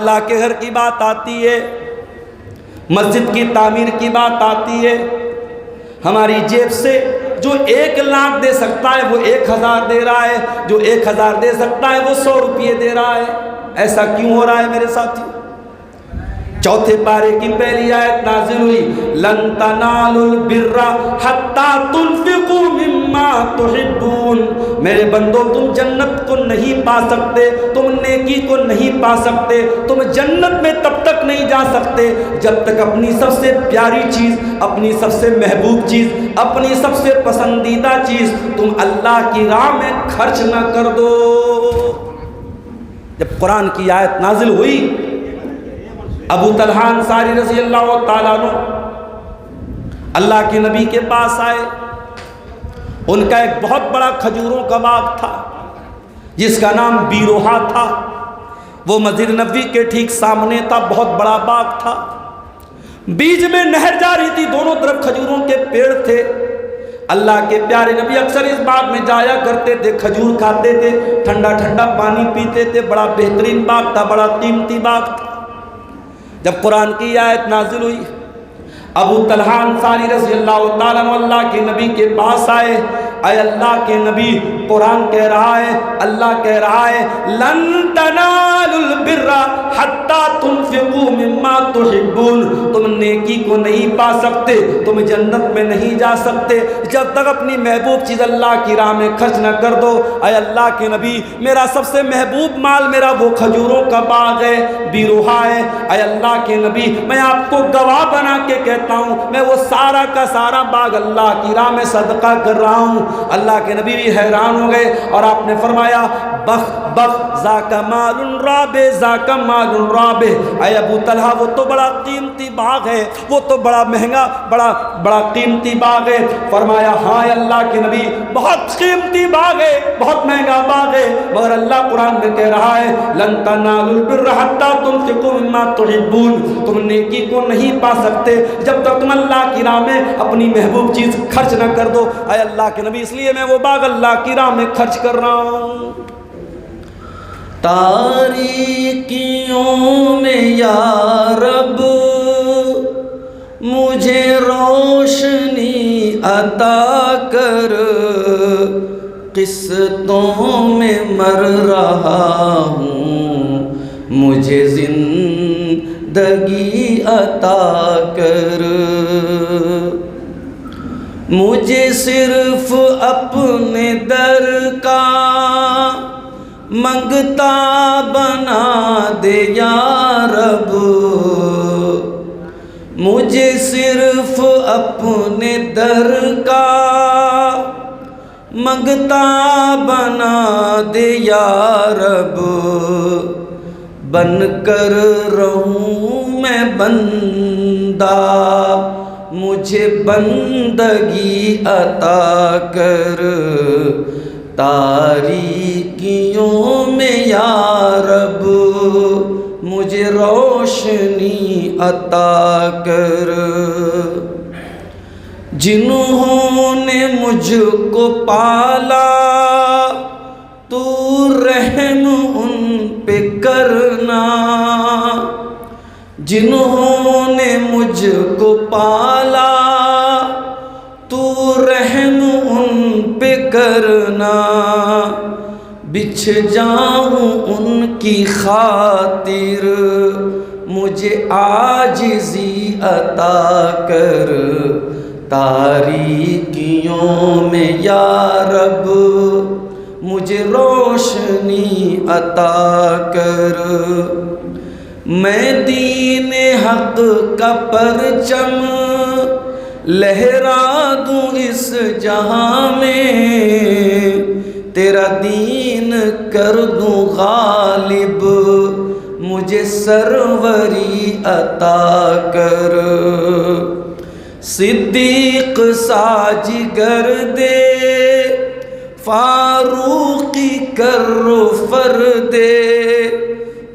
اللہ کے گھر کی بات آتی ہے، مسجد کی تعمیر کی بات آتی ہے، ہماری جیب سے جو 1 لاکھ دے سکتا ہے وہ 1000 دے رہا ہے، جو 1000 دے سکتا ہے وہ 100 روپے دے رہا ہے۔ ایسا کیوں ہو رہا ہے میرے ساتھی؟ چوتھے پارے کی پہلی آیت نازل ہوئی، لن تنالوا البر حتی تنفقوا مما تحبون۔ میرے بندو، تم جنت کو نہیں پا سکتے، تم نیکی کو نہیں پا سکتے، تم جنت میں تب تک نہیں جا سکتے جب تک اپنی سب سے پیاری چیز، اپنی سب سے محبوب چیز، اپنی سب سے پسندیدہ چیز تم اللہ کی راہ میں خرچ نہ کر دو۔ جب قرآن کی آیت نازل ہوئی، ابو طلحہ انصاری رضی اللہ تعالیٰ عنہ اللہ کے نبی کے پاس آئے۔ ان کا ایک بہت بڑا کھجوروں کا باغ تھا جس کا نام بیروہا تھا، وہ مسجد نبوی کے ٹھیک سامنے تھا، بہت بڑا باغ تھا، بیچ میں نہر جا رہی تھی، دونوں طرف کھجوروں کے پیڑ تھے۔ اللہ کے پیارے نبی اکثر اس باغ میں جایا کرتے تھے، کھجور کھاتے تھے، ٹھنڈا ٹھنڈا پانی پیتے تھے، بڑا بہترین باغ تھا، بڑا قیمتی باغ تھا۔ جب قرآن کی آیت نازل ہوئی، ابو طلحہ انصاری رضی اللہ تعالیٰ عنہ اللہ کے نبی کے پاس آئے۔ اے اللہ کے نبی، قرآن کہہ رہا ہے، اللہ کہہ رہا ہے، لن تنالوا البر حتی تنفقوا مما تحبون۔ تم نیکی کو نہیں پا سکتے، تم جنت میں نہیں جا سکتے جب تک اپنی محبوب چیز اللہ کی راہ میں خرچ نہ کر دو۔ اے اللہ کے نبی، میرا سب سے محبوب مال میرا وہ کھجوروں کا باغ ہے، بیروہا ہے۔ اے اللہ کے نبی، میں آپ کو گواہ بنا کے کہتا ہوں، میں وہ سارا کا سارا باغ اللہ کی راہ میں صدقہ کر رہا ہوں۔ اللہ کے نبی بھی حیران ہو گئے اور آپ نے فرمایا، بخ بخ ذاک مال رابح، ذاک مال رابح۔ اے ابو طلحہ، وہ تو بڑا قیمتی باغ ہے، وہ تو بڑا مہنگا، بڑا قیمتی باغ ہے۔ فرمایا، ہاں اللہ کے نبی، بہت قیمتی باغ ہے، بہت مہنگا باغ ہے، مگر اللہ قرآن میں کہہ رہا ہے، لن تنالوا البر حتی تنفقوا مما تحبون۔ تم نیکی کو نہیں پا سکتے جب تک تم اللہ کی راہ میں اپنی محبوب چیز خرچ نہ کر دو۔ اے اللہ کے نبی، اس لیے میں وہ باغ اللہ کی راہ میں خرچ کر رہا ہوں۔ تاریکیوں میں یا رب مجھے روشنی عطا کر، قسطوں میں مر رہا ہوں، مجھے زندگی عطا کر۔ مجھے صرف اپنے در کا منگتا بنا دے یا رب، مجھے صرف اپنے در کا منگتا بنا دے یا رب، بن کر رہوں میں بندہ، مجھے بندگی عطا کر۔ تاریکیوں میں یا رب مجھے روشنی عطا کر۔ جنہوں نے مجھ کو پالا تو رحم ان پہ کرنا، جنہوں نے مجھ کو پالا تو رحم ان پہ کرنا، بچھ جاؤں ان کی خاطر مجھے عاجزی عطا کر۔ تاریکیوں میں یا رب مجھے روشنی عطا کر۔ میں دین حق کا پرچم لہرا دوں اس جہاں میں، تیرا دین کر دوں غالب، مجھے سروری عطا کر۔ صدیق ساجگر دے، فاروقی کرو فردے،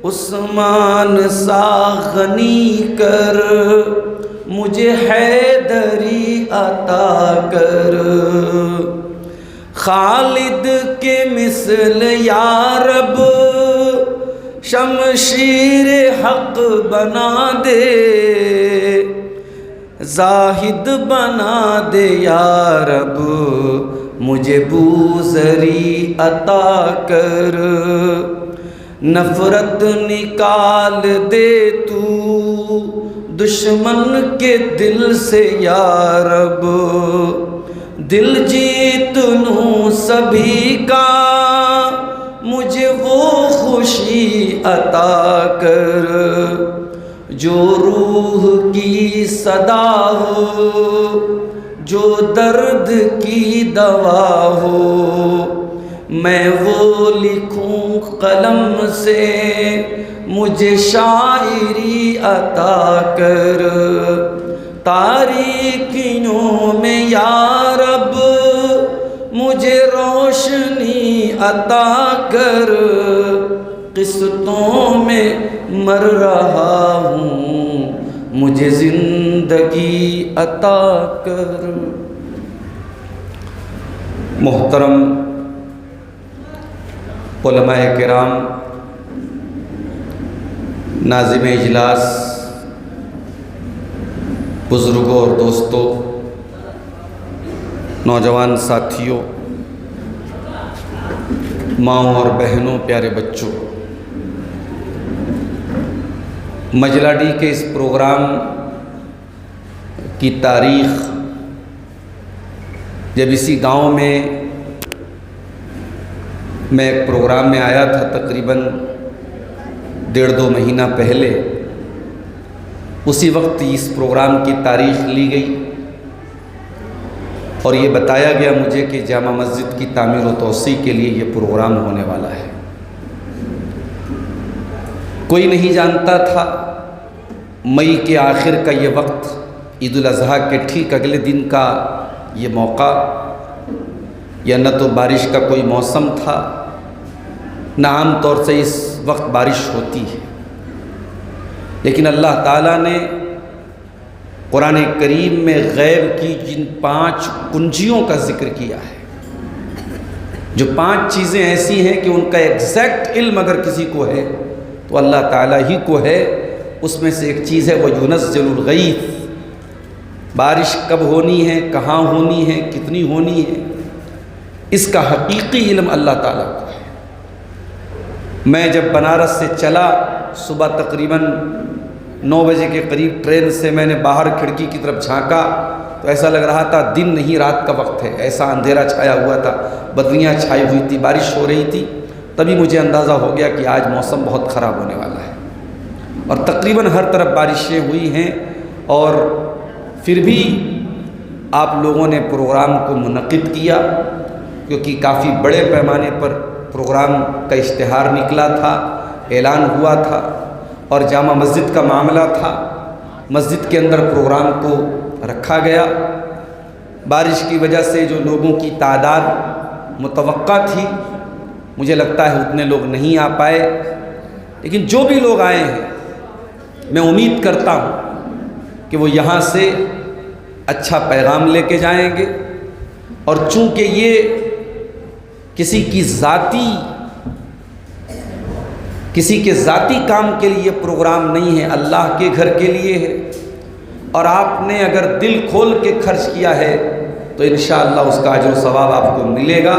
عثمان سا غنی کر، مجھے حیدری عطا کر۔ خالد کے مثل یا رب شمشیر حق بنا دے، زاہد بنا دے یا رب، مجھے بوزری عطا کر، نفرت نکال دے تو دشمن کے دل سے یا رب، دل جیت لوں سبھی کا، مجھے وہ خوشی عطا کر، جو روح کی صدا ہو، جو درد کی دوا ہو، میں وہ لکھوں قلم سے، مجھے شاعری عطا کر، تاریکیوں میں یا رب مجھے روشنی عطا کر، قسطوں میں مر رہا ہوں، مجھے زندگی عطا کر۔ محترم علماء کرام، ناظم اجلاس، بزرگوں اور دوستوں، نوجوان ساتھیوں، ماؤں اور بہنوں، پیارے بچوں، مجلہ ڈی کے اس پروگرام کی تاریخ جب اسی گاؤں میں ایک پروگرام میں آیا تھا، تقریباً 1.5-2 مہینہ پہلے، اسی وقت اس پروگرام کی تاریخ لی گئی اور یہ بتایا گیا مجھے کہ جامع مسجد کی تعمیر و توسیع کے لیے یہ پروگرام ہونے والا ہے۔ کوئی نہیں جانتا تھا مئی کے آخر کا یہ وقت، عید الاضحیٰ کے ٹھیک اگلے دن کا یہ موقع، یا نہ تو بارش کا کوئی موسم تھا، نہ عام طور سے اس وقت بارش ہوتی ہے، لیکن اللہ تعالیٰ نے قرآن کریم میں غیب کی جن 5 کنجیوں کا ذکر کیا ہے، جو 5 چیزیں ایسی ہیں کہ ان کا ایگزیکٹ علم اگر کسی کو ہے تو اللہ تعالیٰ ہی کو ہے۔ اس میں سے ایک چیز ہے وہ يُنَزِّلُ الْغَيْثَ، بارش کب ہونی ہے، کہاں ہونی ہے، کتنی ہونی ہے، اس کا حقیقی علم اللہ تعالیٰ کو ہے۔ میں جب بنارس سے چلا صبح تقریباً 9 بجے کے قریب ٹرین سے، میں نے باہر کھڑکی کی طرف جھانکا تو ایسا لگ رہا تھا دن نہیں رات کا وقت ہے، ایسا اندھیرا چھایا ہوا تھا، بدلیاں چھائی ہوئی تھی، بارش ہو رہی تھی۔ تبھی مجھے اندازہ ہو گیا کہ آج موسم بہت خراب ہونے والا ہے، اور تقریباً ہر طرف بارشیں ہوئی ہیں، اور پھر بھی آپ لوگوں نے پروگرام کو منعقد کیا، کیونکہ کافی بڑے پیمانے پر پروگرام کا اشتہار نکلا تھا، اعلان ہوا تھا، اور جامع مسجد کا معاملہ تھا، مسجد کے اندر پروگرام کو رکھا گیا۔ بارش کی وجہ سے جو لوگوں کی تعداد متوقع تھی، مجھے لگتا ہے اتنے لوگ نہیں آ پائے، لیکن جو بھی لوگ آئے ہیں میں امید کرتا ہوں کہ وہ یہاں سے اچھا پیغام لے کے جائیں گے، اور چونکہ یہ کسی کے ذاتی کام کے لیے پروگرام نہیں ہے، اللہ کے گھر کے لیے ہے، اور آپ نے اگر دل کھول کے خرچ کیا ہے تو انشاءاللہ اس کا اجر و ثواب آپ کو ملے گا۔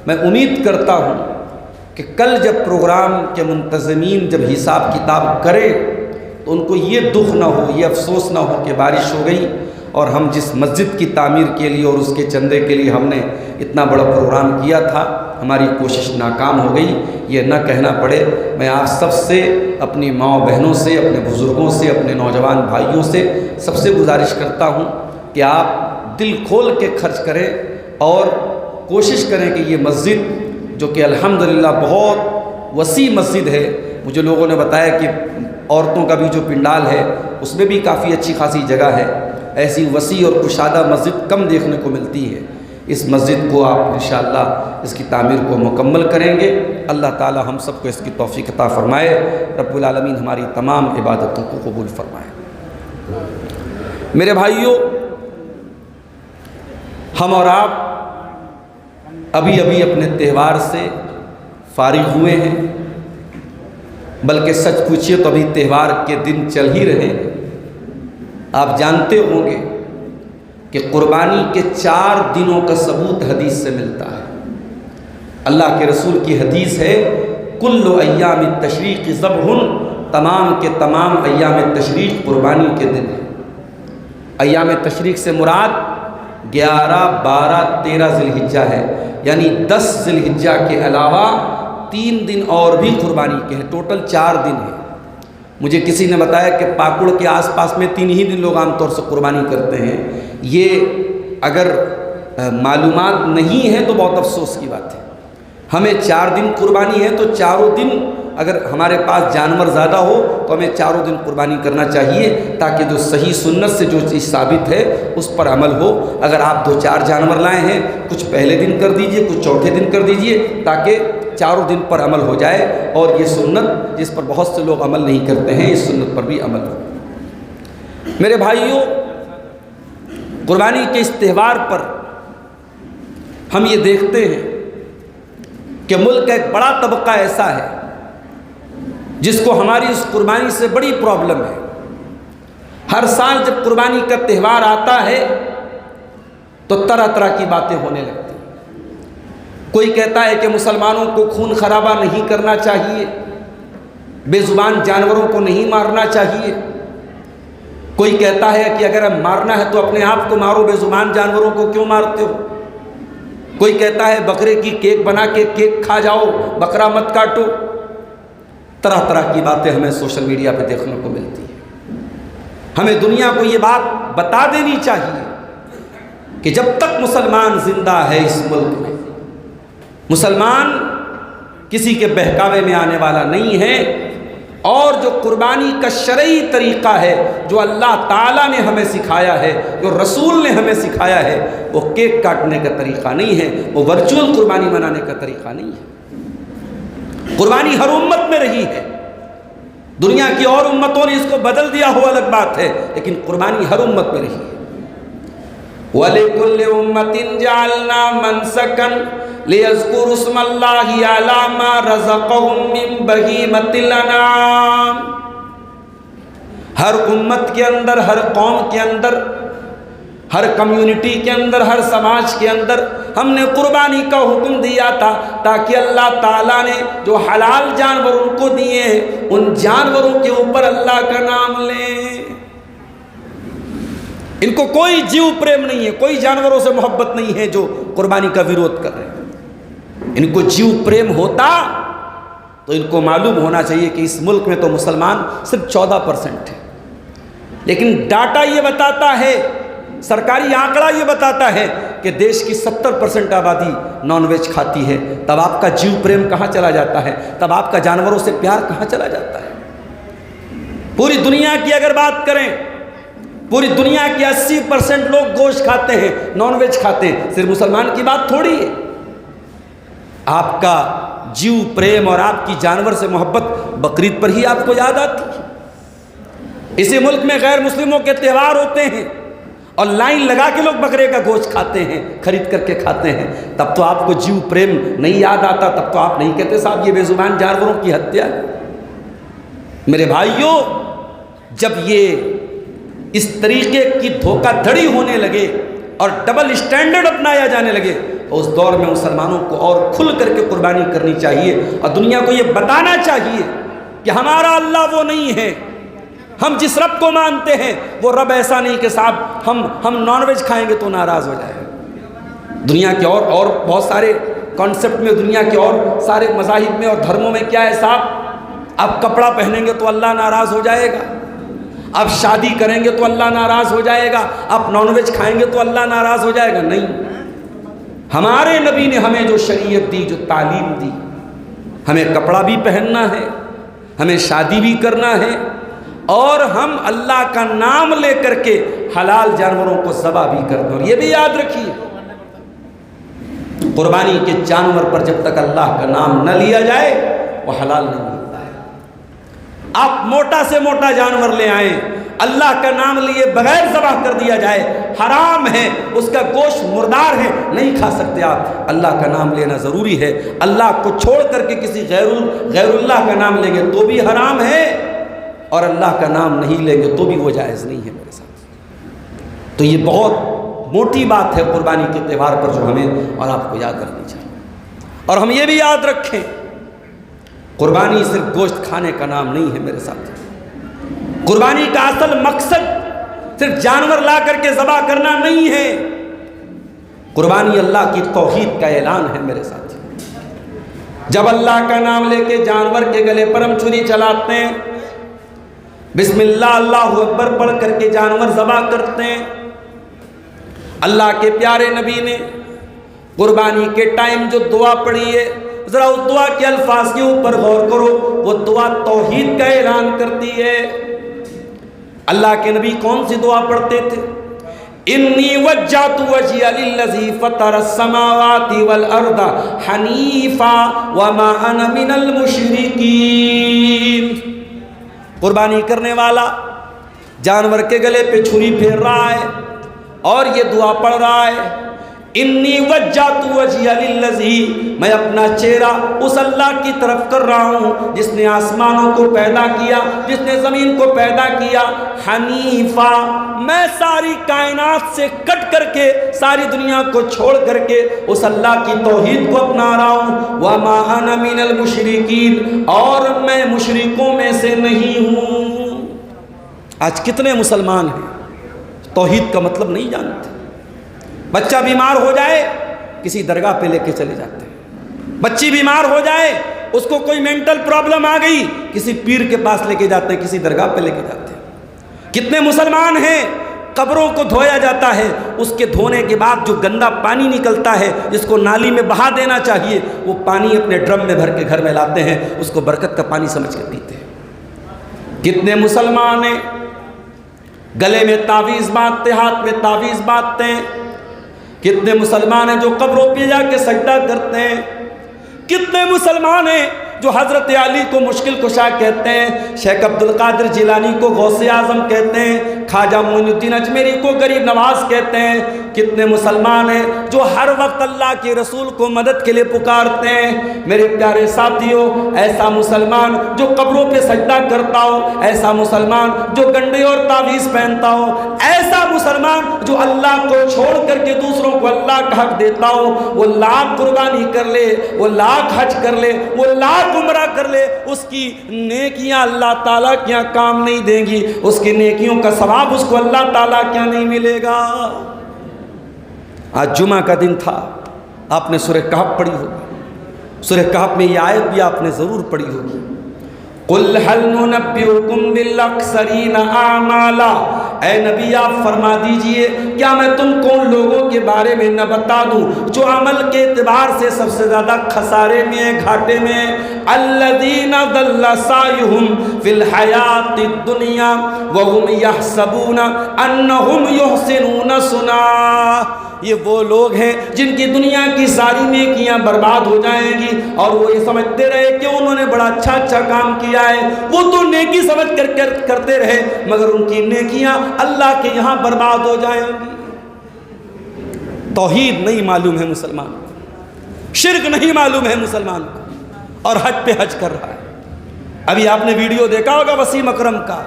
میں امید کرتا ہوں کہ کل جب پروگرام کے منتظمین جب حساب کتاب کرے تو ان کو یہ دکھ نہ ہو، یہ افسوس نہ ہو کہ بارش ہو گئی اور ہم جس مسجد کی تعمیر کے لیے اور اس کے چندے کے لیے ہم نے اتنا بڑا پروگرام کیا تھا، ہماری کوشش ناکام ہو گئی، یہ نہ کہنا پڑے۔ میں آپ سب سے، اپنی ماؤں بہنوں سے، اپنے بزرگوں سے، اپنے نوجوان بھائیوں سے سب سے گزارش کرتا ہوں کہ آپ دل کھول کے خرچ کریں اور کوشش کریں کہ یہ مسجد جو کہ الحمدللہ بہت وسیع مسجد ہے، مجھے لوگوں نے بتایا کہ عورتوں کا بھی جو پنڈال ہے اس میں بھی کافی اچھی خاصی جگہ ہے، ایسی وسیع اور کشادہ مسجد کم دیکھنے کو ملتی ہے۔ اس مسجد کو آپ انشاءاللہ اس کی تعمیر کو مکمل کریں گے۔ اللہ تعالی ہم سب کو اس کی توفیق عطا فرمائے، رب العالمین ہماری تمام عبادتوں کو قبول فرمائے۔ میرے بھائیوں، ہم اور آپ ابھی اپنے تہوار سے فارغ ہوئے ہیں، بلکہ سچ پوچھیے تو ابھی تہوار کے دن چل ہی رہے ہیں۔ آپ جانتے ہوں گے کہ قربانی کے 4 دنوں کا ثبوت حدیث سے ملتا ہے۔ اللہ کے رسول کی حدیث ہے کل ایام التشریق ذبح، تمام کے تمام ایام تشریق قربانی کے دن ہیں۔ ایام تشریق سے مراد 11، 12، 13 ذی الحجہ ہے، یعنی 10 ذی الحجہ کے علاوہ 3 دن اور بھی قربانی کے ہیں، ٹوٹل 4 دن ہیں۔ مجھے کسی نے بتایا کہ پاکڑ کے آس پاس میں 3 ہی دن لوگ عام طور سے قربانی کرتے ہیں۔ یہ اگر معلومات نہیں ہے تو بہت افسوس کی بات ہے۔ ہمیں 4 دن قربانی ہے تو چاروں دن اگر ہمارے پاس جانور زیادہ ہو تو ہمیں چاروں دن قربانی کرنا چاہیے، تاکہ جو صحیح سنت سے جو چیز ثابت ہے اس پر عمل ہو۔ اگر آپ 2-4 جانور لائے ہیں، کچھ پہلے دن کر دیجئے، کچھ چوتھے دن کر دیجئے، تاکہ چاروں دن پر عمل ہو جائے، اور یہ سنت جس پر بہت سے لوگ عمل نہیں کرتے ہیں، اس سنت پر بھی عمل ہو۔ میرے بھائیوں، قربانی کے اس تہوار پر ہم یہ دیکھتے ہیں کہ ملک کا ایک بڑا طبقہ ایسا ہے جس کو ہماری اس قربانی سے بڑی پرابلم ہے۔ ہر سال جب قربانی کا تہوار آتا ہے تو طرح طرح کی باتیں ہونے لگتی ہیں۔ کوئی کہتا ہے کہ مسلمانوں کو خون خرابہ نہیں کرنا چاہیے، بے زبان جانوروں کو نہیں مارنا چاہیے۔ کوئی کہتا ہے کہ اگر مارنا ہے تو اپنے آپ کو مارو، بے زبان جانوروں کو کیوں مارتے ہو۔ کوئی کہتا ہے بکرے کی کیک بنا کے کیک کھا جاؤ، بکرا مت کاٹو۔ طرح طرح کی باتیں ہمیں سوشل میڈیا پہ دیکھنے کو ملتی ہیں۔ ہمیں دنیا کو یہ بات بتا دینی چاہیے کہ جب تک مسلمان زندہ ہے اس ملک میں، مسلمان کسی کے بہکاوے میں آنے والا نہیں ہے، اور جو قربانی کا شرعی طریقہ ہے، جو اللہ تعالیٰ نے ہمیں سکھایا ہے، جو رسول نے ہمیں سکھایا ہے، وہ کیک کاٹنے کا طریقہ نہیں ہے، وہ ورچوئل قربانی منانے کا طریقہ نہیں ہے۔ قربانی ہر امت میں رہی ہے، دنیا کی اور امتوں نے اس کو بدل دیا ہو الگ بات ہے، لیکن قربانی ہر امت میں رہی ہے۔ وَلِكُلِّ أُمَّةٍ جَعَلْنَا مَنْسَكًا لِيَذْكُرُوا اسْمَ اللَّهِ عَلَى مَا رَزَقَهُم مِّن بَهِيمَةِ الْأَنْعَامِ۔ ہر امت کے اندر، ہر قوم کے اندر، ہر کمیونٹی کے اندر، ہر سماج کے اندر ہم نے قربانی کا حکم دیا تھا، تاکہ اللہ تعالیٰ نے جو حلال جانور ان کو دیے ہیں، ان جانوروں کے اوپر اللہ کا نام لیں۔ ان کو کوئی جیو پریم نہیں ہے، کوئی جانوروں سے محبت نہیں ہے جو قربانی کا ویرودھ کر رہے ہیں۔ ان کو جیو پریم ہوتا تو ان کو معلوم ہونا چاہیے کہ اس ملک میں تو مسلمان صرف 14% ہے، لیکن ڈاٹا یہ بتاتا ہے، سرکاری آنکڑا یہ بتاتا ہے کہ دیش کی 70% آبادی نان ویج کھاتی ہے۔ تب آپ کا جیو پریم کہاں چلا جاتا ہے؟ تب آپ کا جانوروں سے پیار کہاں چلا جاتا ہے؟ پوری دنیا کی اگر بات کریں، پوری دنیا کے 80% لوگ گوشت کھاتے ہیں، نان ویج کھاتے ہیں، صرف مسلمان کی بات تھوڑی ہے۔ آپ کا جیو پریم اور آپ کی جانور سے محبت بقرعید پر ہی آپ کو یاد آتی ہے۔ اسی ملک میں غیر مسلموں کے تہوار ہوتے ہیں اور لائن لگا کے لوگ بکرے کا گوشت کھاتے ہیں، خرید کر کے کھاتے ہیں، تب تو آپ کو جیو پریم نہیں یاد آتا، تب تو آپ نہیں کہتے صاحب یہ بے زبان جانوروں کی ہتیا ہے۔ میرے بھائیوں، جب یہ اس طریقے کی دھوکہ دھڑی ہونے لگے اور ڈبل اسٹینڈرڈ اپنایا جانے لگے تو اس دور میں مسلمانوں کو اور کھل کر کے قربانی کرنی چاہیے، اور دنیا کو یہ بتانا چاہیے کہ ہمارا اللہ وہ نہیں ہے، ہم جس رب کو مانتے ہیں وہ رب ایسا نہیں کہ صاحب ہم نان ویج کھائیں گے تو ناراض ہو جائے گا۔ دنیا کے اور بہت سارے کانسیپٹ میں، دنیا کے اور سارے مذاہب میں اور دھرموں میں کیا ہے صاحب، آپ کپڑا پہنیں گے تو اللہ ناراض ہو جائے گا، آپ شادی کریں گے تو اللہ ناراض ہو جائے گا، آپ نان ویج کھائیں گے تو اللہ ناراض ہو جائے گا۔ نہیں، ہمارے نبی نے ہمیں جو شریعت دی، جو تعلیم دی، ہمیں کپڑا بھی پہننا ہے، ہمیں شادی بھی کرنا ہے، اور ہم اللہ کا نام لے کر کے حلال جانوروں کو ذبح بھی کرتے ہیں۔ اور یہ بھی یاد رکھیے، قربانی کے جانور پر جب تک اللہ کا نام نہ لیا جائے وہ حلال نہیں ہوتا ہے۔ آپ موٹا سے موٹا جانور لے آئیں اللہ کا نام لیے بغیر ذبح کر دیا جائے حرام ہے، اس کا گوشت مردار ہے، نہیں کھا سکتے آپ۔ اللہ کا نام لینا ضروری ہے، اللہ کو چھوڑ کر کے کسی غیر اللہ کا نام لیں گے تو بھی حرام ہے، اور اللہ کا نام نہیں لیں گے تو بھی وہ جائز نہیں ہے میرے ساتھ۔ تو یہ بہت موٹی بات ہے قربانی کے تہوار پر جو ہمیں اور آپ کو یاد رکھنی چاہیے۔ اور ہم یہ بھی یاد رکھیں، قربانی صرف گوشت کھانے کا نام نہیں ہے میرے ساتھ۔ قربانی کا اصل مقصد صرف جانور لا کر کے ذبح کرنا نہیں ہے، قربانی اللہ کی توحید کا اعلان ہے میرے ساتھ۔ جب اللہ کا نام لے کے جانور کے گلے پر ہم چھری چلاتے ہیں، بسم اللہ اللہ اکبر پڑھ کر کے جانور ذبح کرتے ہیں، اللہ کے پیارے نبی نے قربانی کے ٹائم جو دعا پڑھی ہے، ذرا اس دعا کے الفاظ کے اوپر غور کرو، وہ دعا توحید کا اعلان کرتی ہے۔ اللہ کے نبی کون سی دعا پڑھتے تھے؟ انی وجہت وجہی للذی فطر السماوات والارض حنیفا وما انا من المشرکین۔ قربانی کرنے والا جانور کے گلے پہ چھری پھیر رہا ہے اور یہ دعا پڑھ رہا ہے، انی وجہت وجہی للذی، میں اپنا چہرہ اس اللہ کی طرف کر رہا ہوں جس نے آسمانوں کو پیدا کیا، جس نے زمین کو پیدا کیا، حنیفا، میں ساری کائنات سے کٹ کر کے ساری دنیا کو چھوڑ کر کے اس اللہ کی توحید کو اپنا رہا ہوں، وما انا من المشرکین، اور میں مشرکوں میں سے نہیں ہوں۔ آج کتنے مسلمان ہیں توحید کا مطلب نہیں جانتے؟ بچہ بیمار ہو جائے کسی درگاہ پہ لے کے چلے جاتے ہیں، بچی بیمار ہو جائے، اس کو کوئی مینٹل پرابلم آ گئی، کسی پیر کے پاس لے کے جاتے ہیں، کسی درگاہ پہ لے کے جاتے ہیں۔ کتنے مسلمان ہیں قبروں کو دھویا جاتا ہے، اس کے دھونے کے بعد جو گندا پانی نکلتا ہے جس کو نالی میں بہا دینا چاہیے، وہ پانی اپنے ڈرم میں بھر کے گھر میں لاتے ہیں، اس کو برکت کا پانی سمجھ کے پیتے ہیں۔ کتنے مسلمان ہیں گلے میں تعویذ باندھتے، ہاتھ میں تعویذ باندھتے ہیں، کتنے مسلمان ہیں جو قبروں پہ جا کے سجدہ کرتے ہیں، کتنے مسلمان ہیں جو حضرت علی کو مشکل کشا کہتے ہیں، شیخ عبد القادر جیلانی کو غوث اعظم کہتے ہیں، خواجہ معین الدین اجمیری کو غریب نواز کہتے ہیں، کتنے مسلمان ہیں جو ہر وقت اللہ کے رسول کو مدد کے لیے پکارتے ہیں۔ میرے پیارے ساتھیوں، ایسا مسلمان جو قبروں پہ سجدہ کرتا ہو، ایسا مسلمان جو گنڈے اور تعویذ پہنتا ہو، ایسا مسلمان جو اللہ کو چھوڑ کر کے دوسروں کو اللہ کا حق دیتا ہو، وہ لاکھ قربانی کر لے، وہ لاکھ حج کر لے، وہ لاکھ عمرہ کر لے، اس کی نیکیاں اللہ تعالیٰ کیا کام نہیں دیں گی، اس کی نیکیوں کا ثواب اس کو اللہ تعالیٰ کیا نہیں ملے گا۔ آج جمعہ کا دن تھا، آپ نے سورہ کہف پڑھی ہوگی، سورہ کہف میں یہ آیت بھی آپ نے ضرور پڑھی ہوگی، قُلْ هَلْ نُنَبِّئُكُمْ بِالْأَخْسَرِينَ أَعْمَالًا، اے نبی آپ فرما دیجئے کیا میں تم کو ان لوگوں کے بارے میں نہ بتا دوں جو عمل کے اعتبار سے سب سے زیادہ خسارے میں ہیں، گھاٹے میں ہیں، الَّذِينَ ضَلَّ سَعْيُهُمْ فِي الْحَيَاةِ الدُّنْيَا وَهُمْ يَحْسَبُونَ أَنَّهُمْ يُحْسِنُونَ صُنْعًا۔ یہ وہ لوگ ہیں جن کی دنیا کی ساری نیکیاں برباد ہو جائیں گی اور وہ یہ سمجھتے رہے کہ انہوں نے بڑا اچھا کام کیا ہے، وہ تو نیکی سمجھ کر کرتے رہے مگر ان کی نیکیاں اللہ کے یہاں برباد ہو جائیں گی۔ توحید نہیں معلوم ہے مسلمان کو، شرک نہیں معلوم ہے مسلمان کو، اور حج پہ حج کر رہا ہے۔ ابھی آپ نے ویڈیو دیکھا ہوگا وسیم اکرم کا،